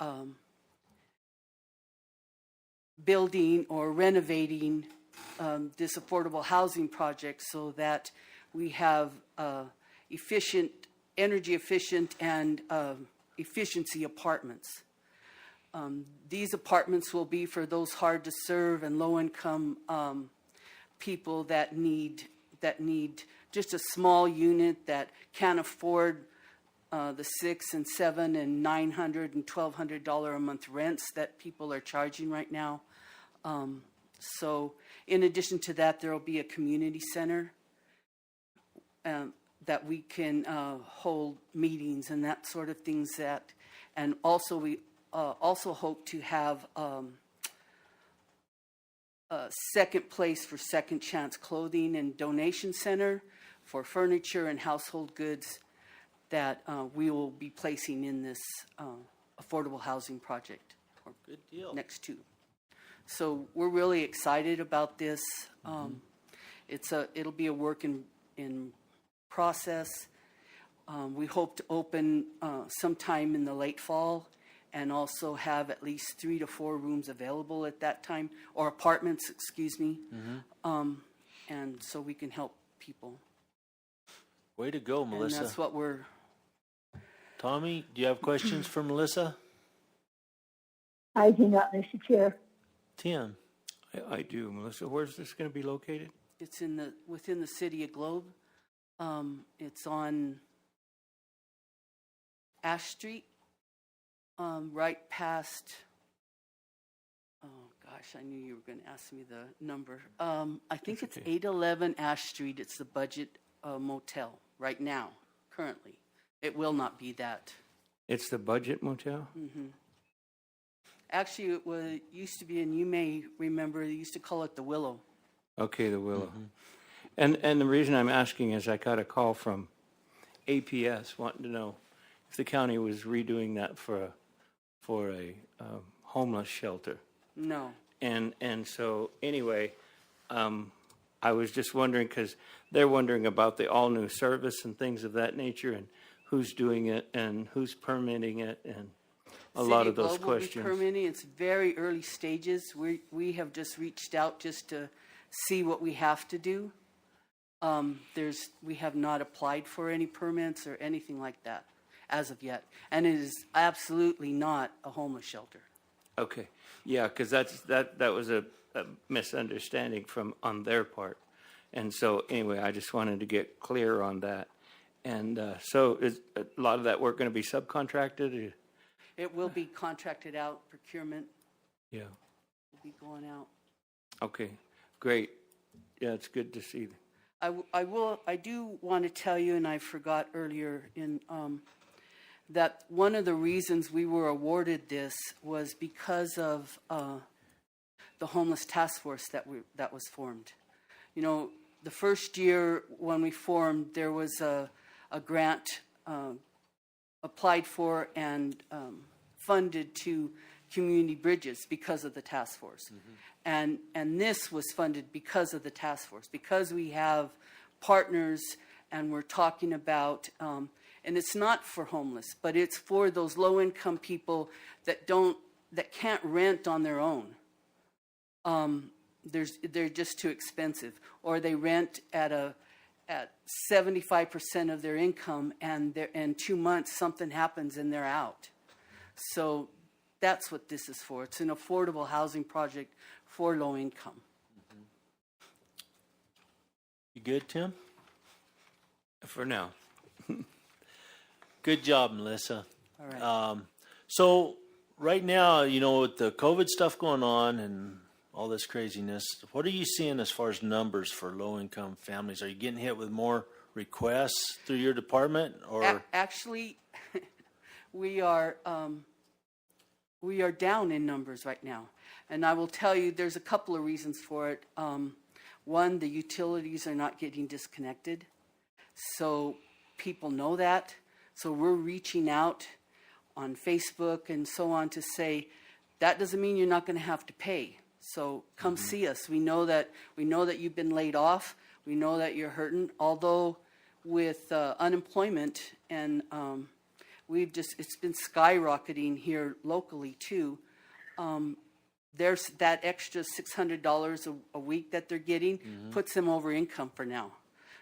building or renovating this affordable housing project so that we have energy efficient and efficiency apartments. These apartments will be for those hard to serve and low income people that need just a small unit, that can't afford the $600 and $700 and $900 and $1,200 a month rents that people are charging right now. So in addition to that, there will be a community center that we can hold meetings and that sort of things and also we also hope to have a second place for Second Chance Clothing and Donation Center for furniture and household goods that we will be placing in this affordable housing project. Good deal. Next to. So we're really excited about this. It'll be a work in process. We hope to open sometime in the late fall and also have at least 3 to 4 rooms available at that time, or apartments, excuse me. And so we can help people. Way to go, Melissa. And that's what we're... Tommy, do you have questions for Melissa? I do not, Mr. Chair. Tim. I do. Melissa, where's this going to be located? It's within the city of Globe. It's on Ash Street, right past. Oh gosh, I knew you were going to ask me the number. I think it's 811 Ash Street. It's the Budget Motel right now, currently. It will not be that. It's the Budget Motel? Actually, it used to be, and you may remember, they used to call it the Willow. Okay, the Willow. And the reason I'm asking is I got a call from APS wanting to know if the county was redoing that for a homeless shelter. No. And so anyway, I was just wondering, because they're wondering about the all new service and things of that nature, and who's doing it and who's permitting it, and a lot of those questions. City of Globe will be permitting. It's very early stages. We have just reached out just to see what we have to do. We have not applied for any permits or anything like that as of yet, and it is absolutely not a homeless shelter. Okay, yeah, because that was a misunderstanding on their part, and so anyway, I just wanted to get clear on that. And so is a lot of that work going to be subcontracted? It will be contracted out, procurement. Yeah. Will be going out. Okay, great. Yeah, it's good to see. I do want to tell you, and I forgot earlier, that one of the reasons we were awarded this was because of the homeless task force that was formed. You know, the first year when we formed, there was a grant applied for and funded to community bridges because of the task force. And this was funded because of the task force, because we have partners and we're talking about, and it's not for homeless, but it's for those low-income people that don't that can't rent on their own. They're just too expensive, or they rent at 75% of their income, and in 2 months something happens and they're out. So that's what this is for. It's an affordable housing project for low income. You good, Tim? For now. Good job, Melissa. All right. So right now, with the COVID stuff going on and all this craziness, what are you seeing as far as numbers for low-income families? Are you getting hit with more requests through your department, or? Actually, we are down in numbers right now. And I will tell you, there's a couple of reasons for it. One, the utilities are not getting disconnected. So people know that. So we're reaching out on Facebook and so on to say, that doesn't mean you're not going to have to pay. So come see us. We know that you've been laid off. We know that you're hurting. Although with unemployment and it's been skyrocketing here locally too. There's that extra $600 a week that they're getting puts them over income for now.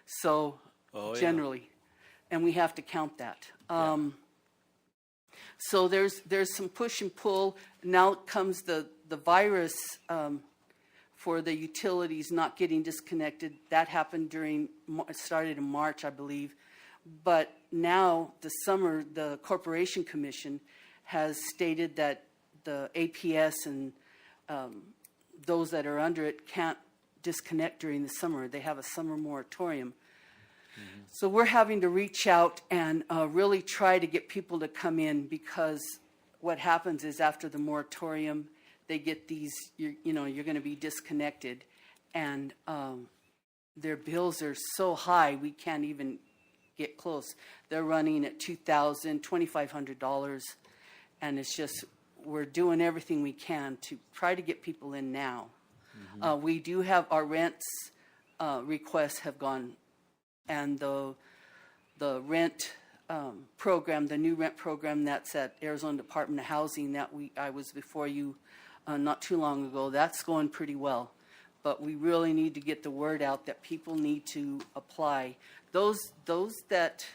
So generally, and we have to count that. So there's some push and pull. Now comes the virus for the utilities not getting disconnected. That happened it started in March, I believe. But now the Corporation Commission has stated that the APS and those that are under it can't disconnect during the summer. They have a summer moratorium. So we're having to reach out and really try to get people to come in, because what happens is after the moratorium, they get these, you're going to be disconnected, and their bills are so high we can't even get close. They're running at $2,000, $2,500, and it's just, we're doing everything we can to try to get people in now. We do have our rents requests have gone, and the rent program, the new rent program that's at Arizona Department of Housing that I was before you not too long ago, that's going pretty well. But we really need to get the word out that people need to apply. Those that,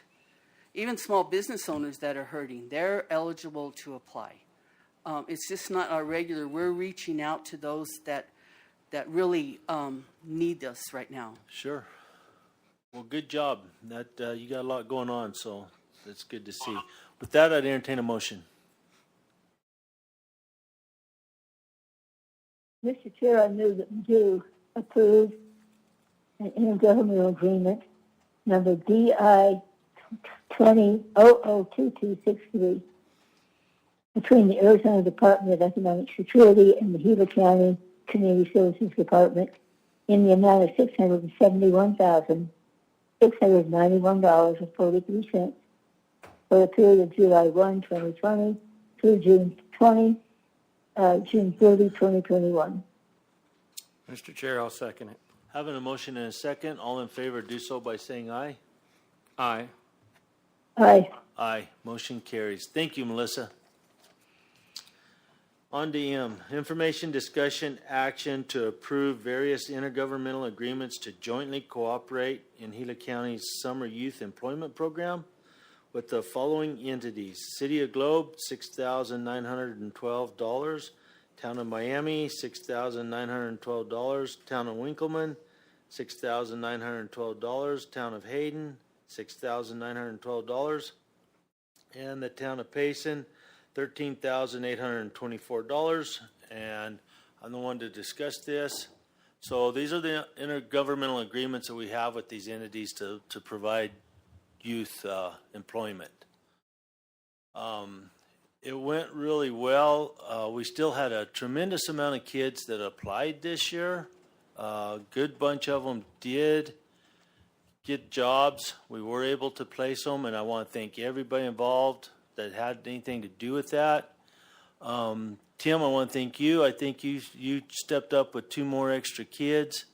even small business owners that are hurting, they're eligible to apply. It's just not our regular. We're reaching out to those that really need us right now. Sure. Well, good job. That you got a lot going on, so that's good to see. With that, I'd entertain a motion. Mr. Chair, I move that we do approve an intergovernmental agreement number DI 20002263 between the Arizona Department of Economic Security and the Gila County Community Services Department in the amount of $671,691.43 for the period of July 1, 2020 through June 30, 2021. Mr. Chair, I'll second it. Having a motion and a second, all in favor do so by saying aye. Aye. Aye. Aye. Motion carries. Thank you, Melissa. On to M, information, discussion, action to approve various intergovernmental agreements to jointly cooperate in Gila County's Summer Youth Employment Program with the following entities: City of Globe, $6,912, Town of Miami, $6,912, Town of Winkleman, $6,912, Town of Hayden, $6,912, and the Town of Payson, $13,824, and I'm the one to discuss this. So these are the intergovernmental agreements that we have with these entities to provide youth employment. It went really well. We still had a tremendous amount of kids that applied this year. A good bunch of them did get jobs. We were able to place them, and I want to thank everybody involved that had anything to do with that. Tim, I want to thank you. I think you stepped up with 2 more extra kids.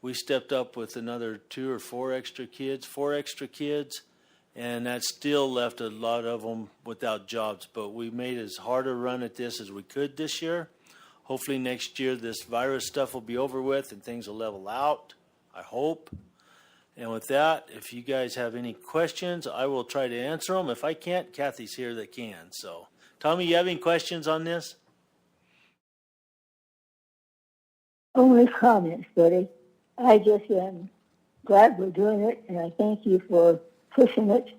We stepped up with another 2 or 4 extra kids, And that still left a lot of them without jobs. But we made as hard a run at this as we could this year. Hopefully next year this virus stuff will be over with and things will level out, I hope. And with that, if you guys have any questions, I will try to answer them. If I can't, Kathy's here that can. So, Tommy, you have any questions on this? Only comments, buddy. I just am glad we're doing it, and I thank you for pushing it.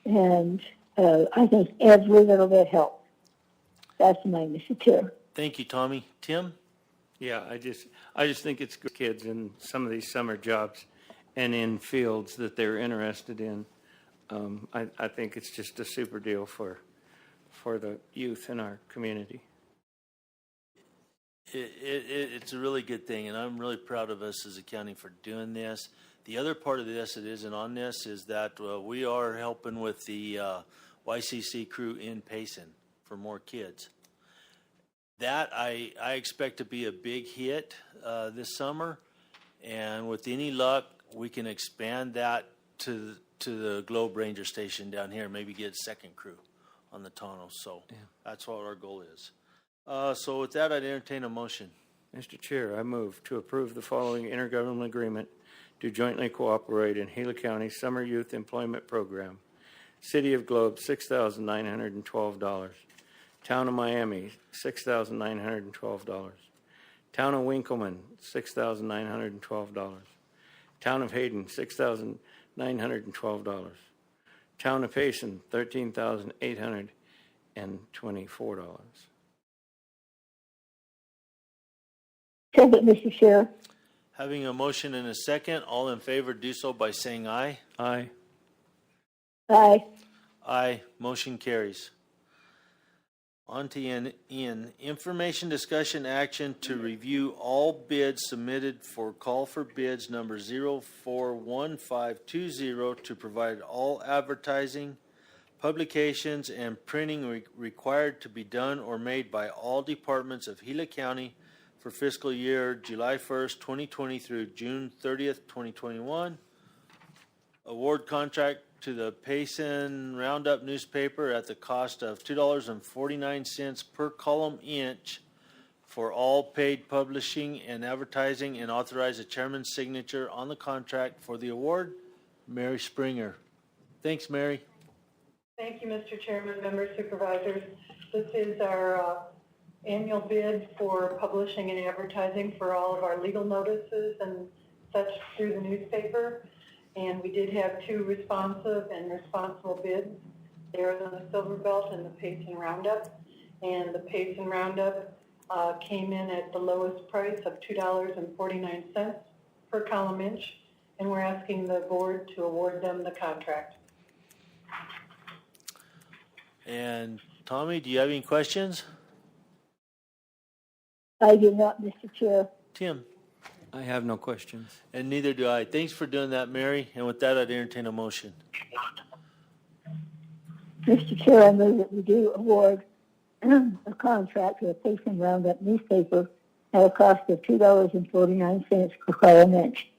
And I think every little bit helps. That's my Mr. Chair. Thank you, Tommy. Tim? Yeah, I just think it's good kids in some of these summer jobs and in fields that they're interested in. I think it's just a super deal for the youth in our community. It's a really good thing, and I'm really proud of us as a county for doing this. The other part of this that isn't on this is that we are helping with the YCC crew in Payson for more kids. That I expect to be a big hit this summer, and with any luck, we can expand that to the Globe Ranger Station down here. Maybe get a second crew on the tunnel. So that's what our goal is. So with that, I'd entertain a motion. Mr. Chair, I move to approve the following intergovernmental agreement to jointly cooperate in Gila County Summer Youth Employment Program. City of Globe, $6,912. Town of Miami, $6,912. Town of Winkleman, $6,912. Town of Hayden, $6,912. Town of Payson, $13,824. Second, Mr. Chair. Having a motion and a second, all in favor do so by saying aye. Aye. Aye. Aye. Motion carries. On to Ian. Information, discussion, action to review all bids submitted for call for bids number 041520 to provide all advertising, publications, and printing required to be done or made by all departments of Gila County for fiscal year July 1st, 2020 through June 30th, 2021. Award contract to the Payson Roundup newspaper at the cost of $2.49 per column inch for all paid publishing and advertising, and authorize the chairman's signature on the contract for the award. Mary Springer. Thanks, Mary. Thank you, Mr. Chairman, members, supervisors. This is our annual bid for publishing and advertising for all of our legal notices and such through the newspaper. And we did have two responsive and responsible bids. The Arizona Silver Belt and the Payson Roundup. And the Payson Roundup came in at the lowest price of $2.49 per column inch. And we're asking the board to award them the contract. And Tommy, do you have any questions? I do not, Mr. Chair. Tim? I have no questions. And neither do I. Thanks for doing that, Mary. And with that, I'd entertain a motion. Mr. Chair, I move that we do award a contract to the Payson Roundup newspaper at a cost of $2.49 per column inch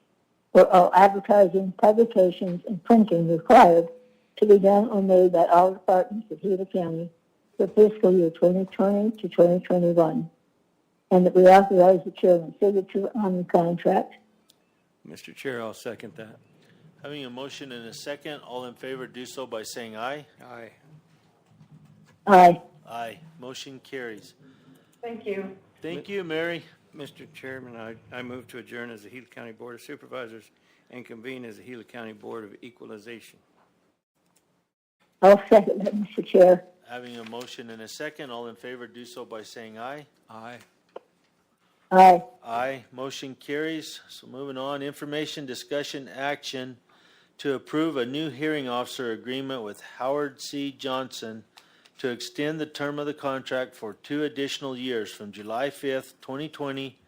for all advertising, publications, and printing required to be done or made by all departments of Gila County for fiscal year 2020 to 2021. And that we authorize the chairman's signature on the contract. Mr. Chair, I'll second that. Having a motion and a second, all in favor do so by saying aye. Aye. Aye. Aye. Motion carries. Thank you. Thank you, Mary. Mr. Chairman, I move to adjourn as the Gila County Board of Supervisors and convene as the Gila County Board of Equalization. I'll second that, Mr. Chair. Having a motion and a second, all in favor do so by saying aye. Aye. Aye. Aye. Motion carries. So moving on, information, discussion, action to approve a new hearing officer agreement with Howard C. Johnson to extend the term of the contract for 2 additional years from July 5th, 2020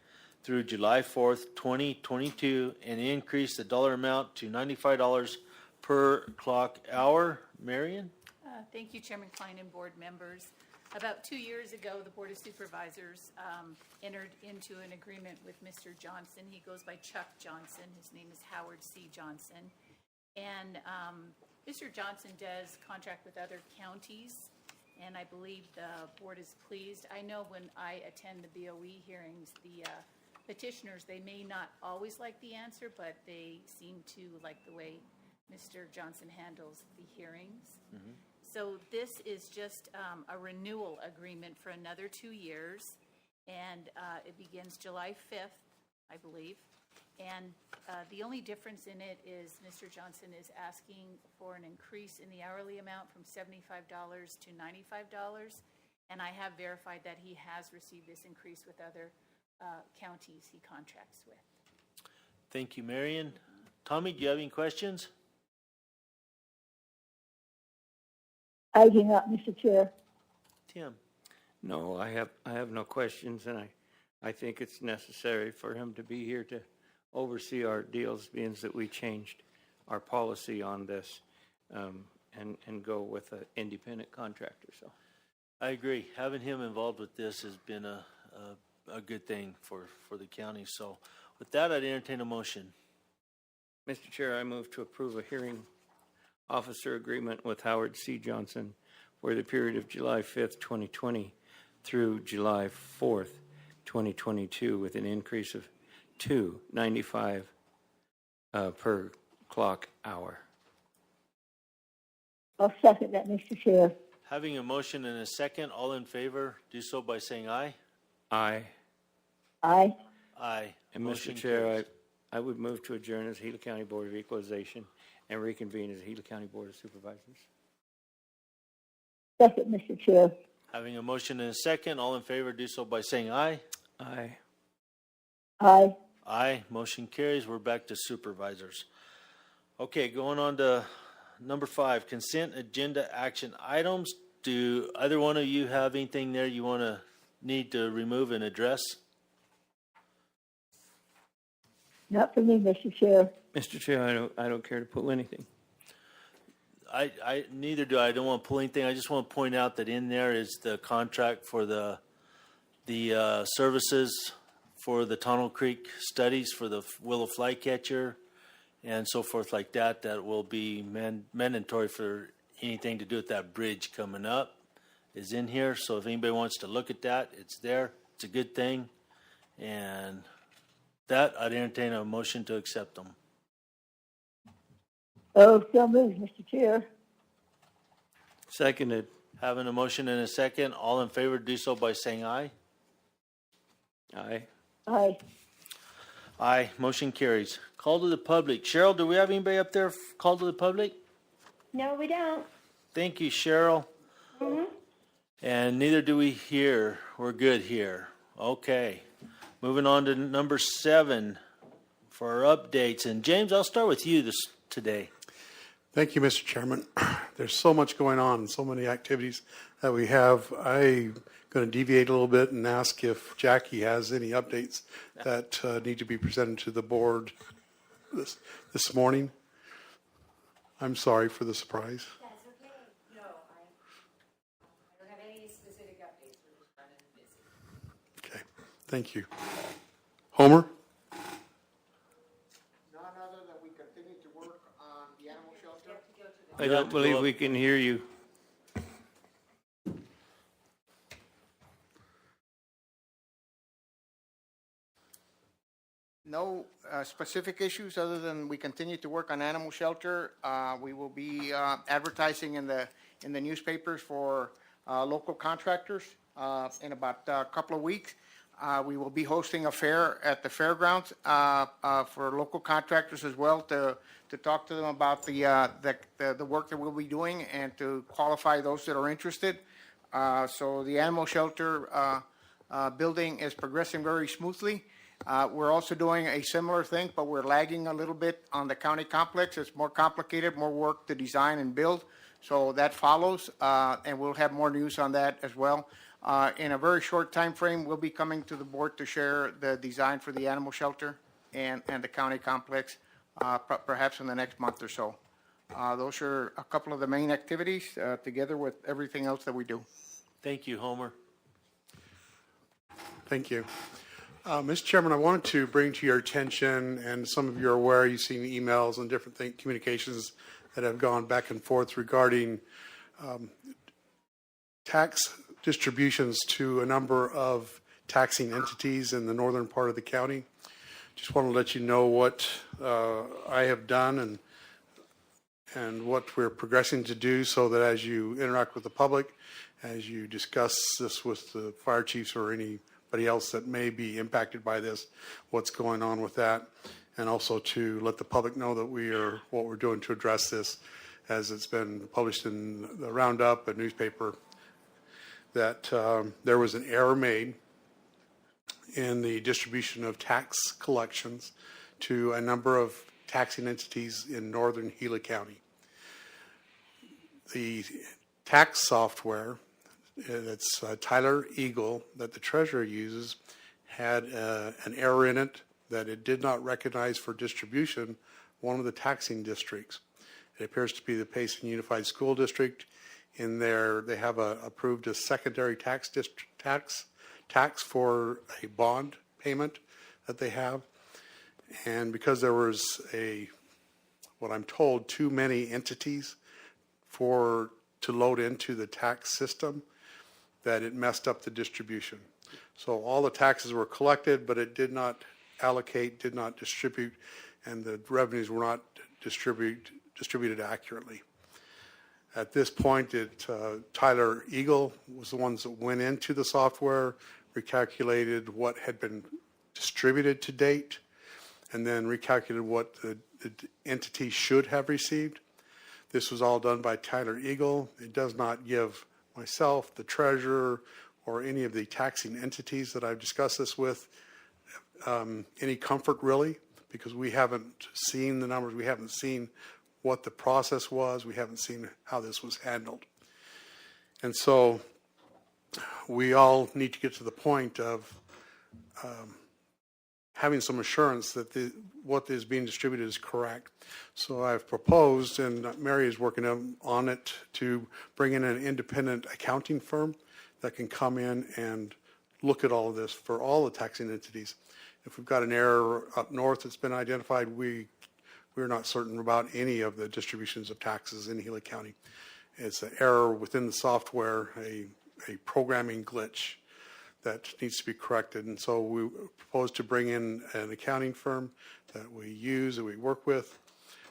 through July 4th, 2022, and increase the dollar amount to $95 per clock hour. Marion? Thank you, Chairman Klein and board members. About 2 years ago, the Board of Supervisors entered into an agreement with Mr. Johnson. He goes by Chuck Johnson. His name is Howard C. Johnson. And Mr. Johnson does contract with other counties, and I believe the board is pleased. I know when I attend the BOE hearings, the petitioners, they may not always like the answer, but they seem to like the way Mr. Johnson handles the hearings. So this is just a renewal agreement for another 2 years, and it begins July 5th, I believe. And the only difference in it is Mr. Johnson is asking for an increase in the hourly amount from $75 to $95, and I have verified that he has received this increase with other counties he contracts with. Thank you, Marion. Tommy, do you have any questions? I do not, Mr. Chair. Tim? No, I have no questions, and I think it's necessary for him to be here to oversee our deals, being that we changed our policy on this and go with an independent contractor. So I agree. Having him involved with this has been a good thing for the county. So with that, I'd entertain a motion. Mr. Chair, I move to approve a hearing officer agreement with Howard C. Johnson for the period of July 5th, 2020 through July 4th, 2022 with an increase of $2.95 per clock hour. I'll second that, Mr. Chair. Having a motion and a second, all in favor, do so by saying aye. Aye. Aye. Aye. And Motion Mr. Chair, carries. I would move to adjourn as Gila County Board of Equalization and reconvene as Gila County Board of Supervisors. Second, Mr. Chair. Having a motion and a second, all in favor, do so by saying aye. Aye. Aye. Aye. Motion carries. We're back to supervisors. Okay, going on to number 5, consent agenda action items. Do either one of you have anything there you want to need to remove and address? Not for me, Mr. Chair. Mr. Chair, I don't care to pull anything. I neither do I. I don't want to pull anything. I just want to point out that in there is the contract for the services for the Tunnel Creek studies for the willow flycatcher and so forth like that. That will be mandatory for anything to do with that bridge coming up is in here. So if anybody wants to look at that, it's there. It's a good thing. And that, I'd entertain a motion to accept them. Oh, so moved, Mr. Chair. Seconded. Having a motion and a second, all in favor do so by saying aye. Aye. Aye. Aye. Motion carries. Call to the public. Cheryl, do we have anybody up there call to the public? No, we don't. Thank you, Cheryl. And neither do we here. We're good here. Okay. Moving on to number 7 for our updates. And James, I'll start with you today. Thank you, Mr. Chairman. There's so much going on, so many activities that we have. I'm going to deviate a little bit and ask if Jackie has any updates that need to be presented to the board this morning. I'm sorry for the surprise. That's okay. No, I don't have any specific updates. We're just running busy. Okay, thank you. Homer? None other than we continue to work on the animal shelter. I don't believe we can hear you. No specific issues other than we continue to work on animal shelter. We will be advertising in the newspapers for local contractors in about a couple of weeks. We will be hosting a fair at the fairgrounds for local contractors as well to talk to them about the work that we'll be doing and to qualify those that are interested. So the animal shelter building is progressing very smoothly. We're also doing a similar thing, but we're lagging a little bit on the county complex. It's more complicated, more work to design and build. So that follows, and we'll have more news on that as well. In a very short time frame, we'll be coming to the board to share the design for the animal shelter and the county complex, perhaps in the next month or so. Those are a couple of the main activities together with everything else that we do. Thank you, Homer. Thank you. Mr. Chairman, I wanted to bring to your attention, and some of you are aware, you've seen emails and different communications that have gone back and forth regarding tax distributions to a number of taxing entities in the northern part of the county. Just want to let you know what I have done and what we're progressing to do, so that as you interact with the public, as you discuss this with the fire chiefs or anybody else that may be impacted by this, what's going on with that, and also to let the public know that what we're doing to address this, as it's been published in the Roundup, a newspaper, that there was an error made in the distribution of tax collections to a number of taxing entities in northern Gila County. The tax software that's Tyler Eagle that the treasurer uses had an error in it that it did not recognize for distribution one of the taxing districts. It appears to be the Payson Unified School District. In there, they have approved a secondary tax for a bond payment that they have. And because there was what I'm told, too many entities to load into the tax system, that it messed up the distribution. So all the taxes were collected, but it did not allocate, did not distribute, and the revenues were not distributed accurately. At this point, Tyler Eagle was the ones that went into the software, recalculated what had been distributed to date, and then recalculated what the entity should have received. This was all done by Tyler Eagle. It does not give myself, the treasurer, or any of the taxing entities that I've discussed this with any comfort, really, because we haven't seen the numbers. We haven't seen what the process was. We haven't seen how this was handled. And so we all need to get to the point of having some assurance that what is being distributed is correct. So I've proposed, and Mary is working on it, to bring in an independent accounting firm that can come in and look at all of this for all the taxing entities. If we've got an error up north that's been identified, we're not certain about any of the distributions of taxes in Gila County. It's an error within the software, a programming glitch that needs to be corrected. And so we propose to bring in an accounting firm that we use, that we work with,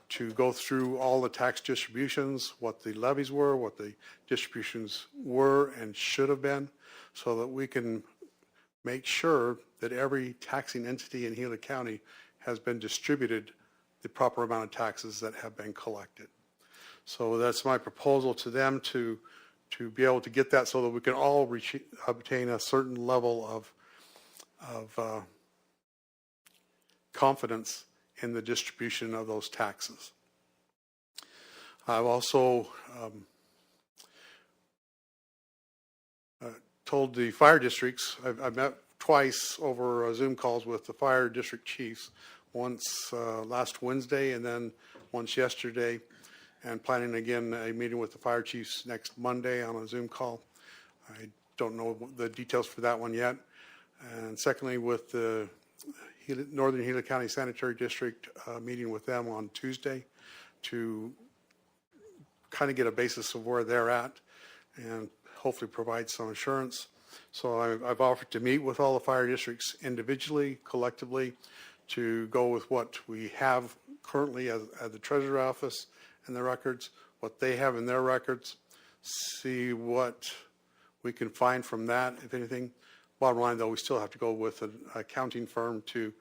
to go through all the tax distributions, what the levies were, what the distributions were and should have been, so that we can make sure that every taxing entity in Gila County has been distributed the proper amount of taxes that have been collected. So that's my proposal to them, to be able to get that, so that we can all obtain a certain level of confidence in the distribution of those taxes. I've also told the fire districts, I've met twice over Zoom calls with the fire district chiefs, once last Wednesday and then once yesterday, and planning again a meeting with the fire chiefs next Monday on a Zoom call. I don't know the details for that one yet. And secondly, with the Northern Gila County Sanitary District, meeting with them on Tuesday to kind of get a basis of where they're at and hopefully provide some assurance. So I've offered to meet with all the fire districts individually, collectively, to go with what we have currently at the Treasurer's Office and the records, what they have in their records, see what we can find from that, if anything. Bottom line, though, we still have to go with an accounting firm to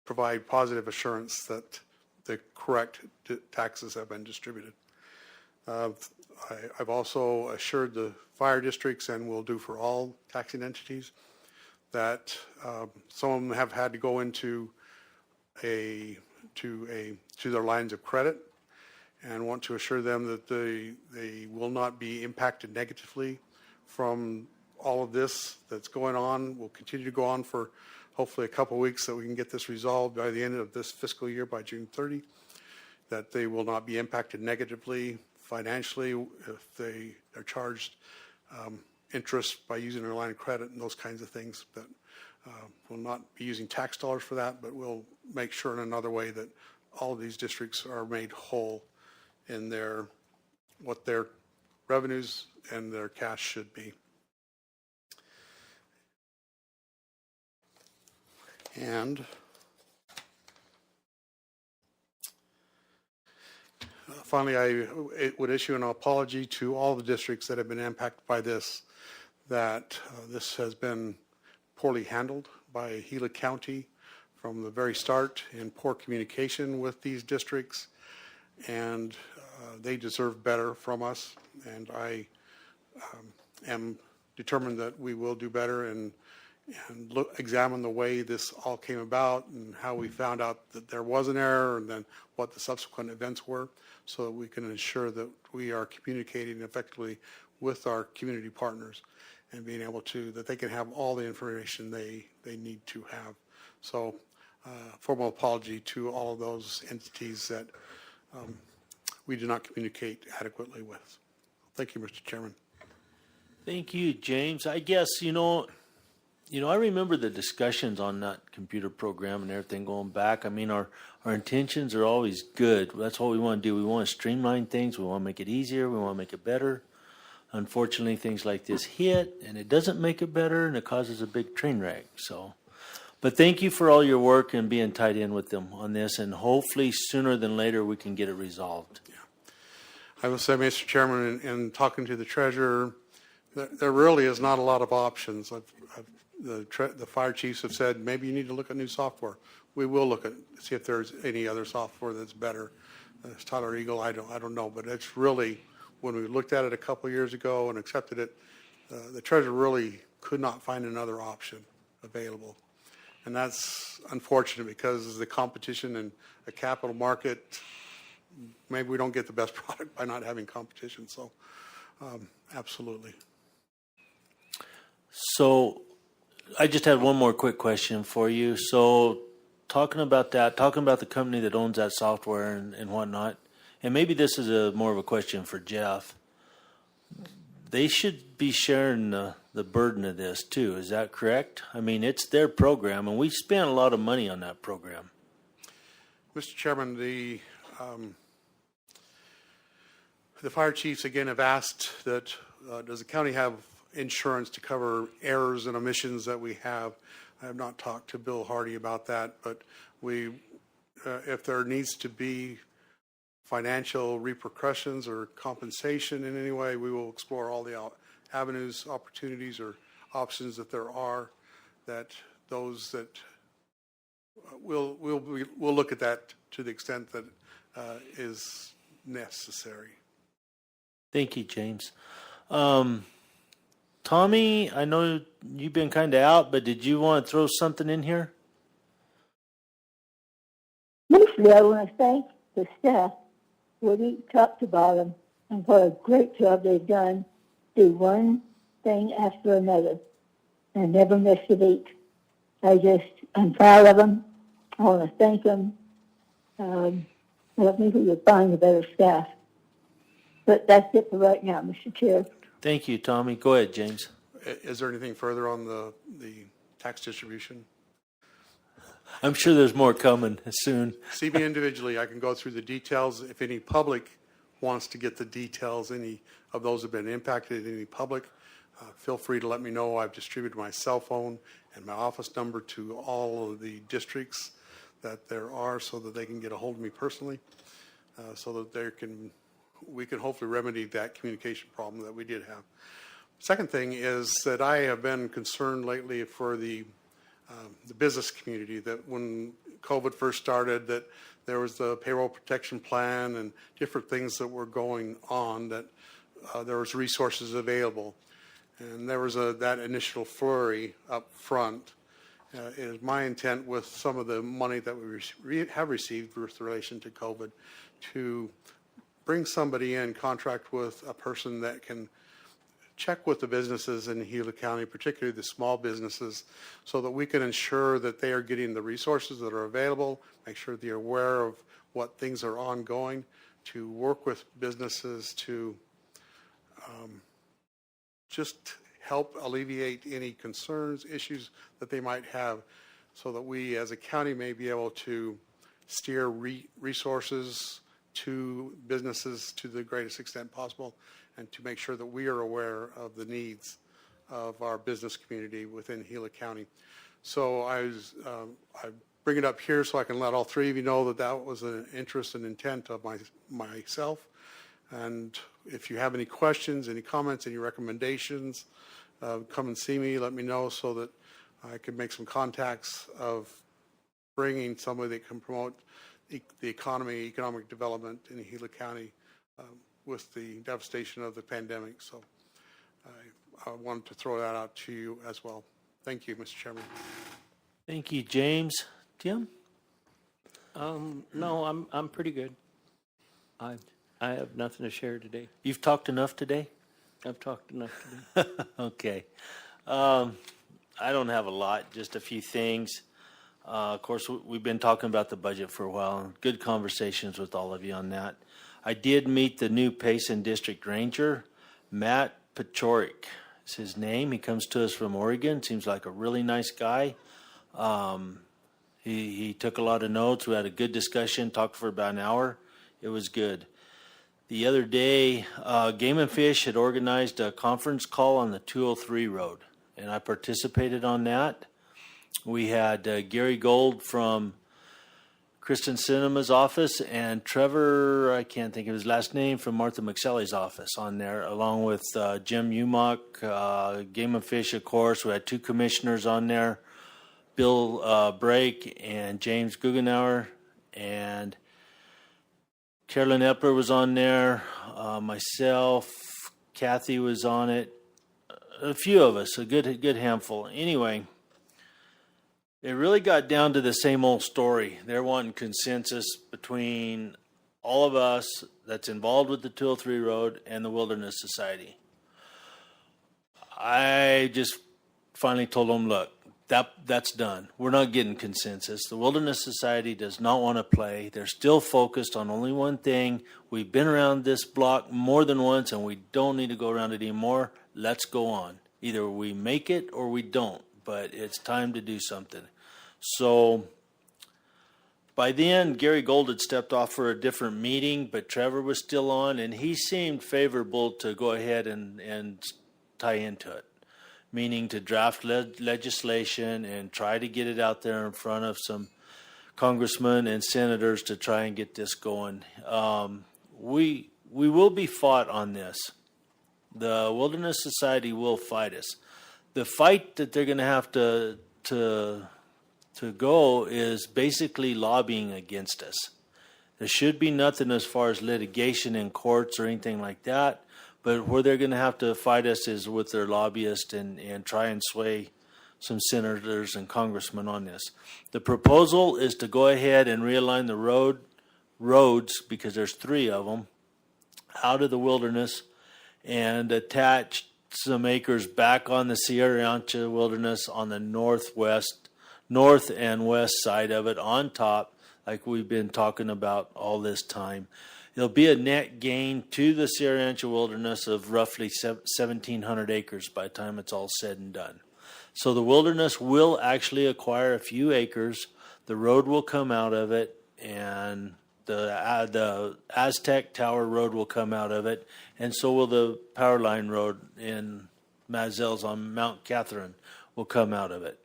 provide positive assurance that the correct taxes have been distributed. I've also assured the fire districts, and will do for all taxing entities, that some of them have had to go into to their lines of credit, and want to assure them that they will not be impacted negatively from all of this that's going on. Will continue to go on for hopefully a couple of weeks, so we can get this resolved by the end of this fiscal year, by June 30, that they will not be impacted negatively financially if they are charged interest by using their line of credit and those kinds of things. That will not be using tax dollars for that, but we'll make sure in another way that all of these districts are made whole in what their revenues and their cash should be. And finally, it would issue an apology to all the districts that have been impacted by this, that this has been poorly handled by Gila County from the very start, in poor communication with these districts, and they deserve better from us, and I am determined that we will do better and examine the way this all came about and how we found out that there was an error and then what the subsequent events were, so that we can ensure that we are communicating effectively with our community partners and being able to, that they can have all the information they need to have. So formal apology to all of those entities that we do not communicate adequately with. Thank you, Mr. Chairman. Thank you, James. I guess, I remember the discussions on that computer program and everything going back. I mean, our intentions are always good. That's what we want to do. We want to streamline things. We want to make it easier. We want to make it better. Unfortunately, things like this hit, and it doesn't make it better, and it causes a big train wreck. But thank you for all your work and being tied in with them on this, and hopefully sooner than later we can get it resolved. Yeah. I will say, Mr. Chairman, in talking to the treasurer, there really is not a lot of options. The fire chiefs have said maybe you need to look at new software. We will look at, see if there's any other software that's better. It's Tyler Eagle, I don't know, but it's really, when we looked at it a couple of years ago and accepted it, the treasurer really could not find another option available. And that's unfortunate, because the competition in a capital market, maybe we don't get the best product by not having competition. So absolutely. So I just had one more quick question for you. So talking about the company that owns that software and whatnot, and maybe this is more of a question for Jeff, they should be sharing the burden of this too. Is that correct? I mean, it's their program, and we spent a lot of money on that program. Mr. Chairman, the fire chiefs again have asked that does the county have insurance to cover errors and omissions that we have. I have not talked to Bill Hardy about that, but if there needs to be financial repercussions or compensation in any way, we will explore all the avenues, opportunities, or options that there are. We'll look at that to the extent that is necessary. Thank you, James. Tommy, I know you've been kind of out, but did you want to throw something in here? Mostly, I want to thank the staff for the top to bottom and what a great job they've done. Do one thing after another and never miss a beat. I'm proud of them. I want to thank them. Help me to find a better staff. But that's it for right now, Mr. Chair. Thank you, Tommy. Go ahead, James. Is there anything further on the tax distribution? I'm sure there's more coming soon. See me individually. I can go through the details. If any public wants to get the details, any of those have been impacted, any public, feel free to let me know. I've distributed my cell phone and my office number to all of the districts that there are, so that they can get a hold of me personally, so that we can hopefully remedy that communication problem that we did have. Second thing is that I have been concerned lately for the business community, that when COVID first started, that there was the payroll protection plan and different things that were going on, that there was resources available. And there was that initial flurry up front. It is my intent, with some of the money that we have received with relation to COVID, to bring somebody in, contract with a person that can check with the businesses in Gila County, particularly the small businesses, so that we can ensure that they are getting the resources that are available, make sure they're aware of what things are ongoing, to work with businesses to just help alleviate any concerns, issues that they might have, so that we as a county may be able to steer resources to businesses to the greatest extent possible, and to make sure that we are aware of the needs of our business community within Gila County. So I bring it up here so I can let all three of you know that that was an interest and intent of myself. And if you have any questions, any comments, any recommendations, come and see me, let me know so that I can make some contacts of bringing somebody that can promote the economy, economic development in Gila County with the devastation of the pandemic. So I wanted to throw that out to you as well. Thank you, Mr. Chairman. Thank you, James. Tim? No, I'm pretty good. I have nothing to share today. You've talked enough today? I've talked enough today. Okay. I don't have a lot, just a few things. Of course, we've been talking about the budget for a while. Good conversations with all of you on that. I did meet the new Payson District Ranger, Matt Pachorik is his name. He comes to us from Oregon. Seems like a really nice guy. He took a lot of notes. We had a good discussion, talked for about an hour. It was good. The other day, Game and Fish had organized a conference call on the 203 road, and I participated on that. We had Gary Gold from Kristen Cinema's office and Trevor, I can't think of his last name, from Martha McSally's office on there, along with Jim Umock, Game and Fish, of course. We had two commissioners on there, Bill Brake and James Guggenauer, and Carolyn Epler was on there, myself, Kathy was on it, a few of us, a good handful. Anyway, it really got down to the same old story. They're wanting consensus between all of us that's involved with the 203 road and the Wilderness Society. I just finally told them, look, that's done. We're not getting consensus. The Wilderness Society does not want to play. They're still focused on only one thing. We've been around this block more than once, and we don't need to go around it anymore. Let's go on. Either we make it or we don't, but it's time to do something. So by then, Gary Gold had stepped off for a different meeting, but Trevor was still on, and he seemed favorable to go ahead and tie into it, meaning to draft legislation and try to get it out there in front of some congressmen and senators to try and get this going. We will be fought on this. The Wilderness Society will fight us. The fight that they're going to have to go is basically lobbying against us. There should be nothing as far as litigation in courts or anything like that, but where they're going to have to fight us is with their lobbyists and try and sway some senators and congressmen on this. The proposal is to go ahead and realign the roads, because there's three of them, out of the wilderness and attach some acres back on the Sierra Ancha Wilderness on the north and west side of it on top, like we've been talking about all this time. It'll be a net gain to the Sierra Ancha Wilderness of roughly 1,700 acres by the time it's all said and done. So the wilderness will actually acquire a few acres. The road will come out of it, and the Aztec Tower Road will come out of it, and so will the Power Line Road in Mazels on Mount Catherine will come out of it.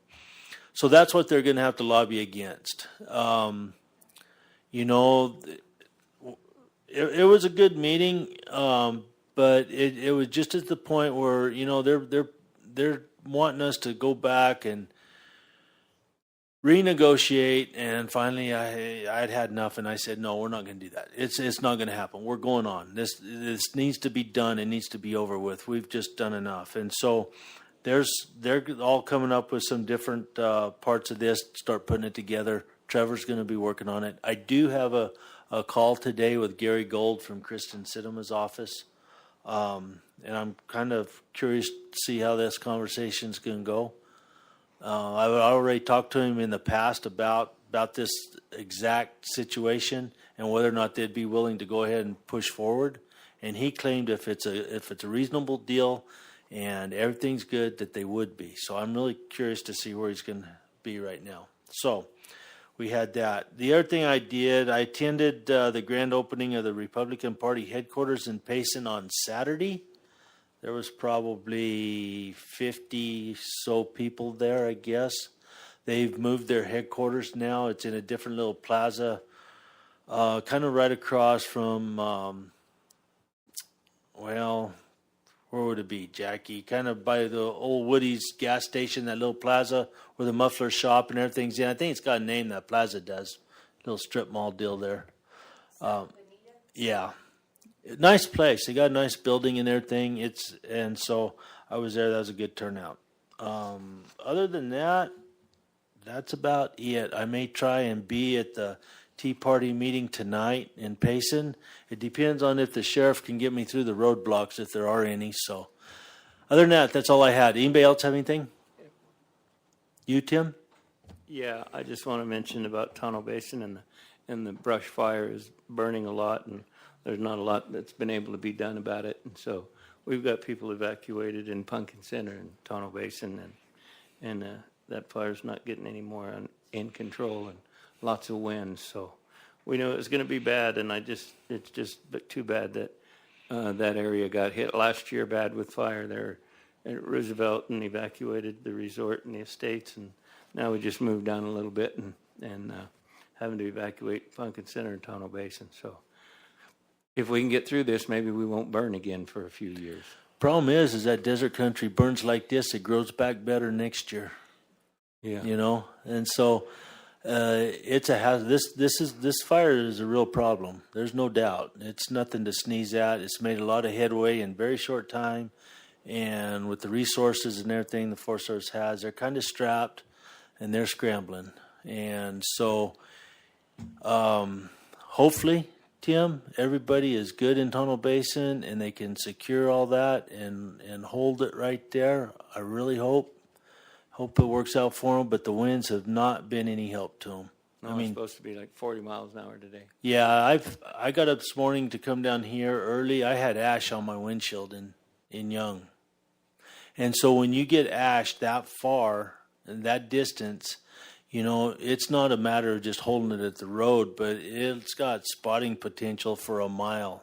So that's what they're going to have to lobby against. It was a good meeting, but it was just at the point where they're wanting us to go back and renegotiate, and finally I'd had enough, and I said, no, we're not going to do that. It's not going to happen. We're going on. This needs to be done. It needs to be over with. We've just done enough. And so they're all coming up with some different parts of this, start putting it together. Trevor's going to be working on it. I do have a call today with Gary Gold from Kristen Cinema's office, and I'm kind of curious to see how this conversation's going to go. I've already talked to him in the past about this exact situation and whether or not they'd be willing to go ahead and push forward. And he claimed if it's a reasonable deal and everything's good, that they would be. So I'm really curious to see where he's going to be right now. So we had that. The other thing I did, I attended the grand opening of the Republican Party headquarters in Payson on Saturday. There was probably 50 so people there, I guess. They've moved their headquarters now. It's in a different little plaza, kind of right across from, well, where would it be, Jackie? Kind of by the old Woody's gas station, that little plaza where the muffler shop and everything's in. I think it's got a name, that plaza does. Little strip mall deal there. Yeah. Nice place. They got a nice building and everything. And so I was there. That was a good turnout. Other than that, that's about it. I may try and be at the Tea Party meeting tonight in Payson. It depends on if the sheriff can get me through the roadblocks, if there are any. So other than that, that's all I had. Anybody else have anything? You, Tim? Yeah, I just want to mention about Tonto Basin and the brush fire is burning a lot, and there's not a lot that's been able to be done about it. And so we've got people evacuated in Pumpkin Center and Tonto Basin, and that fire's not getting any more in control, and lots of wind. So we know it's going to be bad, and it's just too bad that that area got hit last year bad with fire there at Roosevelt, and evacuated the resort and the estates, and now we just moved down a little bit and having to evacuate Pumpkin Center and Tonto Basin. So if we can get through this, maybe we won't burn again for a few years. Problem is that desert country burns like this, it grows back better next year. Yeah. You know, and so it's a hazard. This fire is a real problem. There's no doubt. It's nothing to sneeze at. It's made a lot of headway in very short time, and with the resources and everything the Forest Service has, they're kind of strapped and they're scrambling. And so, hopefully, Tim, everybody is good in Tonto Basin and they can secure all that and hold it right there. I really hope it works out for them, but the winds have not been any help to them. No, it's supposed to be like 40 miles an hour today. Yeah, I got up this morning to come down here early. I had ash on my windshield in Young. And so when you get ash that far and that distance, you know, it's not a matter of just holding it at the road, but it's got spotting potential for a mile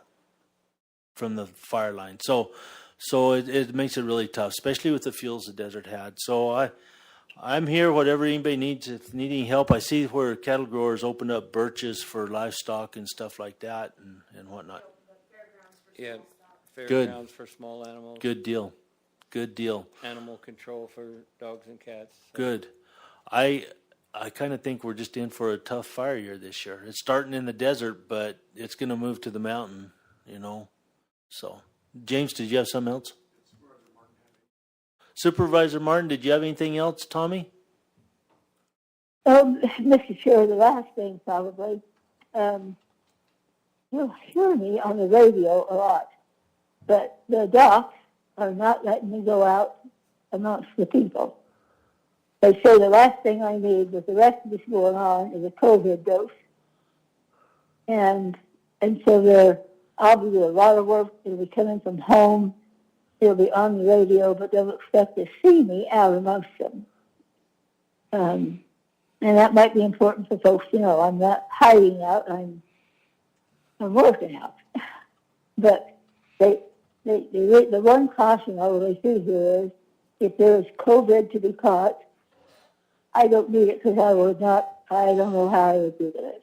from the fire line. So it makes it really tough, especially with the fuels the desert had. So I'm here, whatever anybody needs. If need any help, I see where cattle growers opened up birches for livestock and stuff like that and whatnot. Yeah, fairgrounds for small animals. Good deal. Animal control for dogs and cats. So. Good. I kind of think we're just in for a tough fire year this year. It's starting in the desert, but it's going to move to the mountain, you know. So, James, did you have something else? Supervisor Martin, did you have anything else, Tommy? Mr. Chair, the last thing probably, you'll hear me on the radio a lot, but the docs are not letting me go out amongst the people. They say the last thing I need with the rest of this going on is a COVID dose. And so I'll be doing a lot of work. It'll be coming from home. It'll be on the radio, but they'll expect to see me out amongst them. And that might be important for folks to know. I'm not hiding out. I'm working out. But the one caution I will issue here is if there is COVID to be caught, I don't need it because I don't know how I would do that.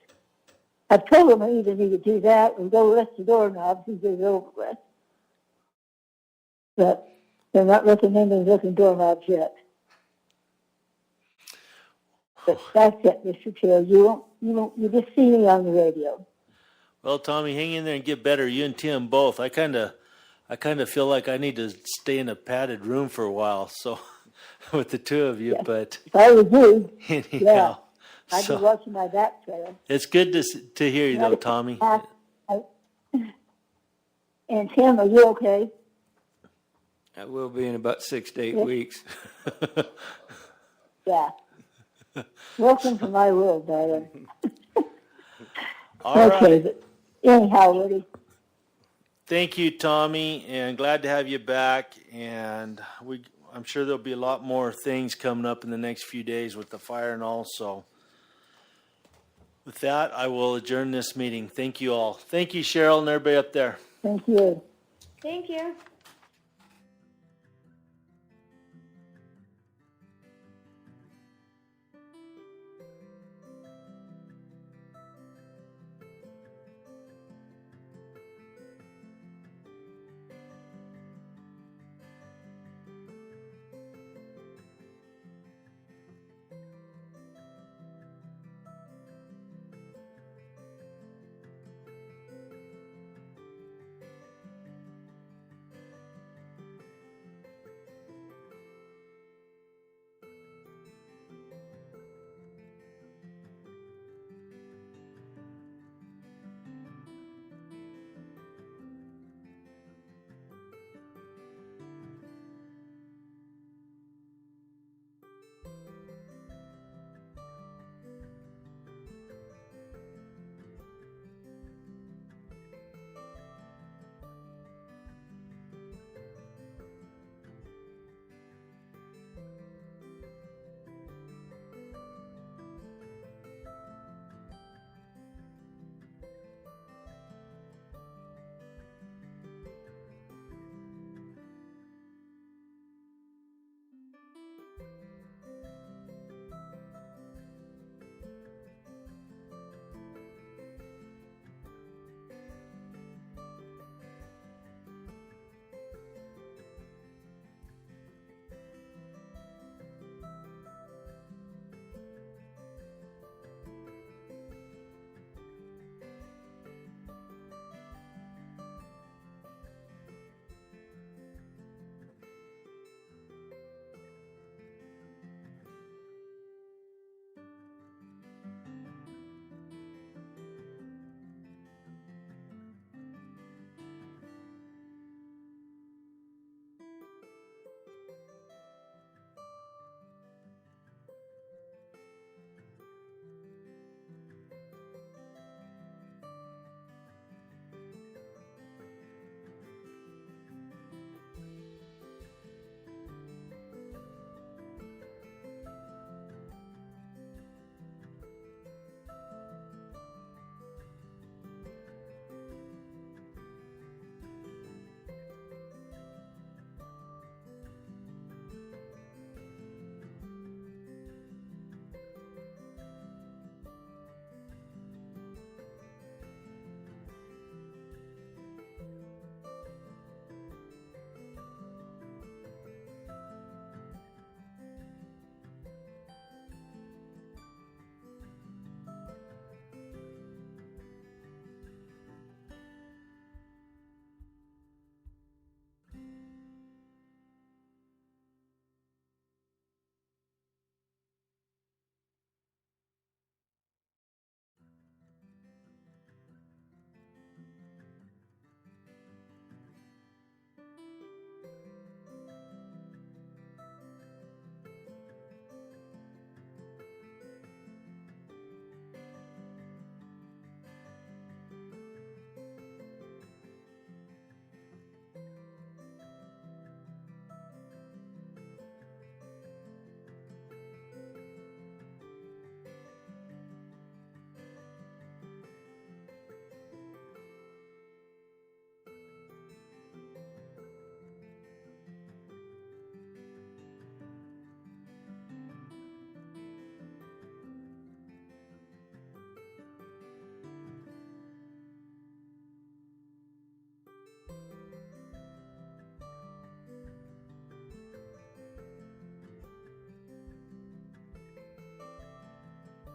I've told them I either need to do that or go lift the doorknobs and get it over with. But they're not recommending lifting doorknobs yet. But that's it, Mr. Chair. You just see me on the radio. Well, Tommy, hang in there and get better. You and Tim both. I kind of feel like I need to stay in a padded room for a while. So, with the two of you, but if I was you, anyhow, I'd be watching my back trailer. It's good to hear you, though, Tommy. And Tim, are you okay? I will be in about 6 to 8 weeks. Yeah. Welcome to my world, darling. All okay, right. But anyhow, Woody. Thank you, Tommy, and glad to have you back. And I'm sure there'll be a lot more things coming up in the next few days with the fire and all. So With that, I will adjourn this meeting. Thank you all. Thank you, Cheryl, and everybody up there. Thank you. Thank you.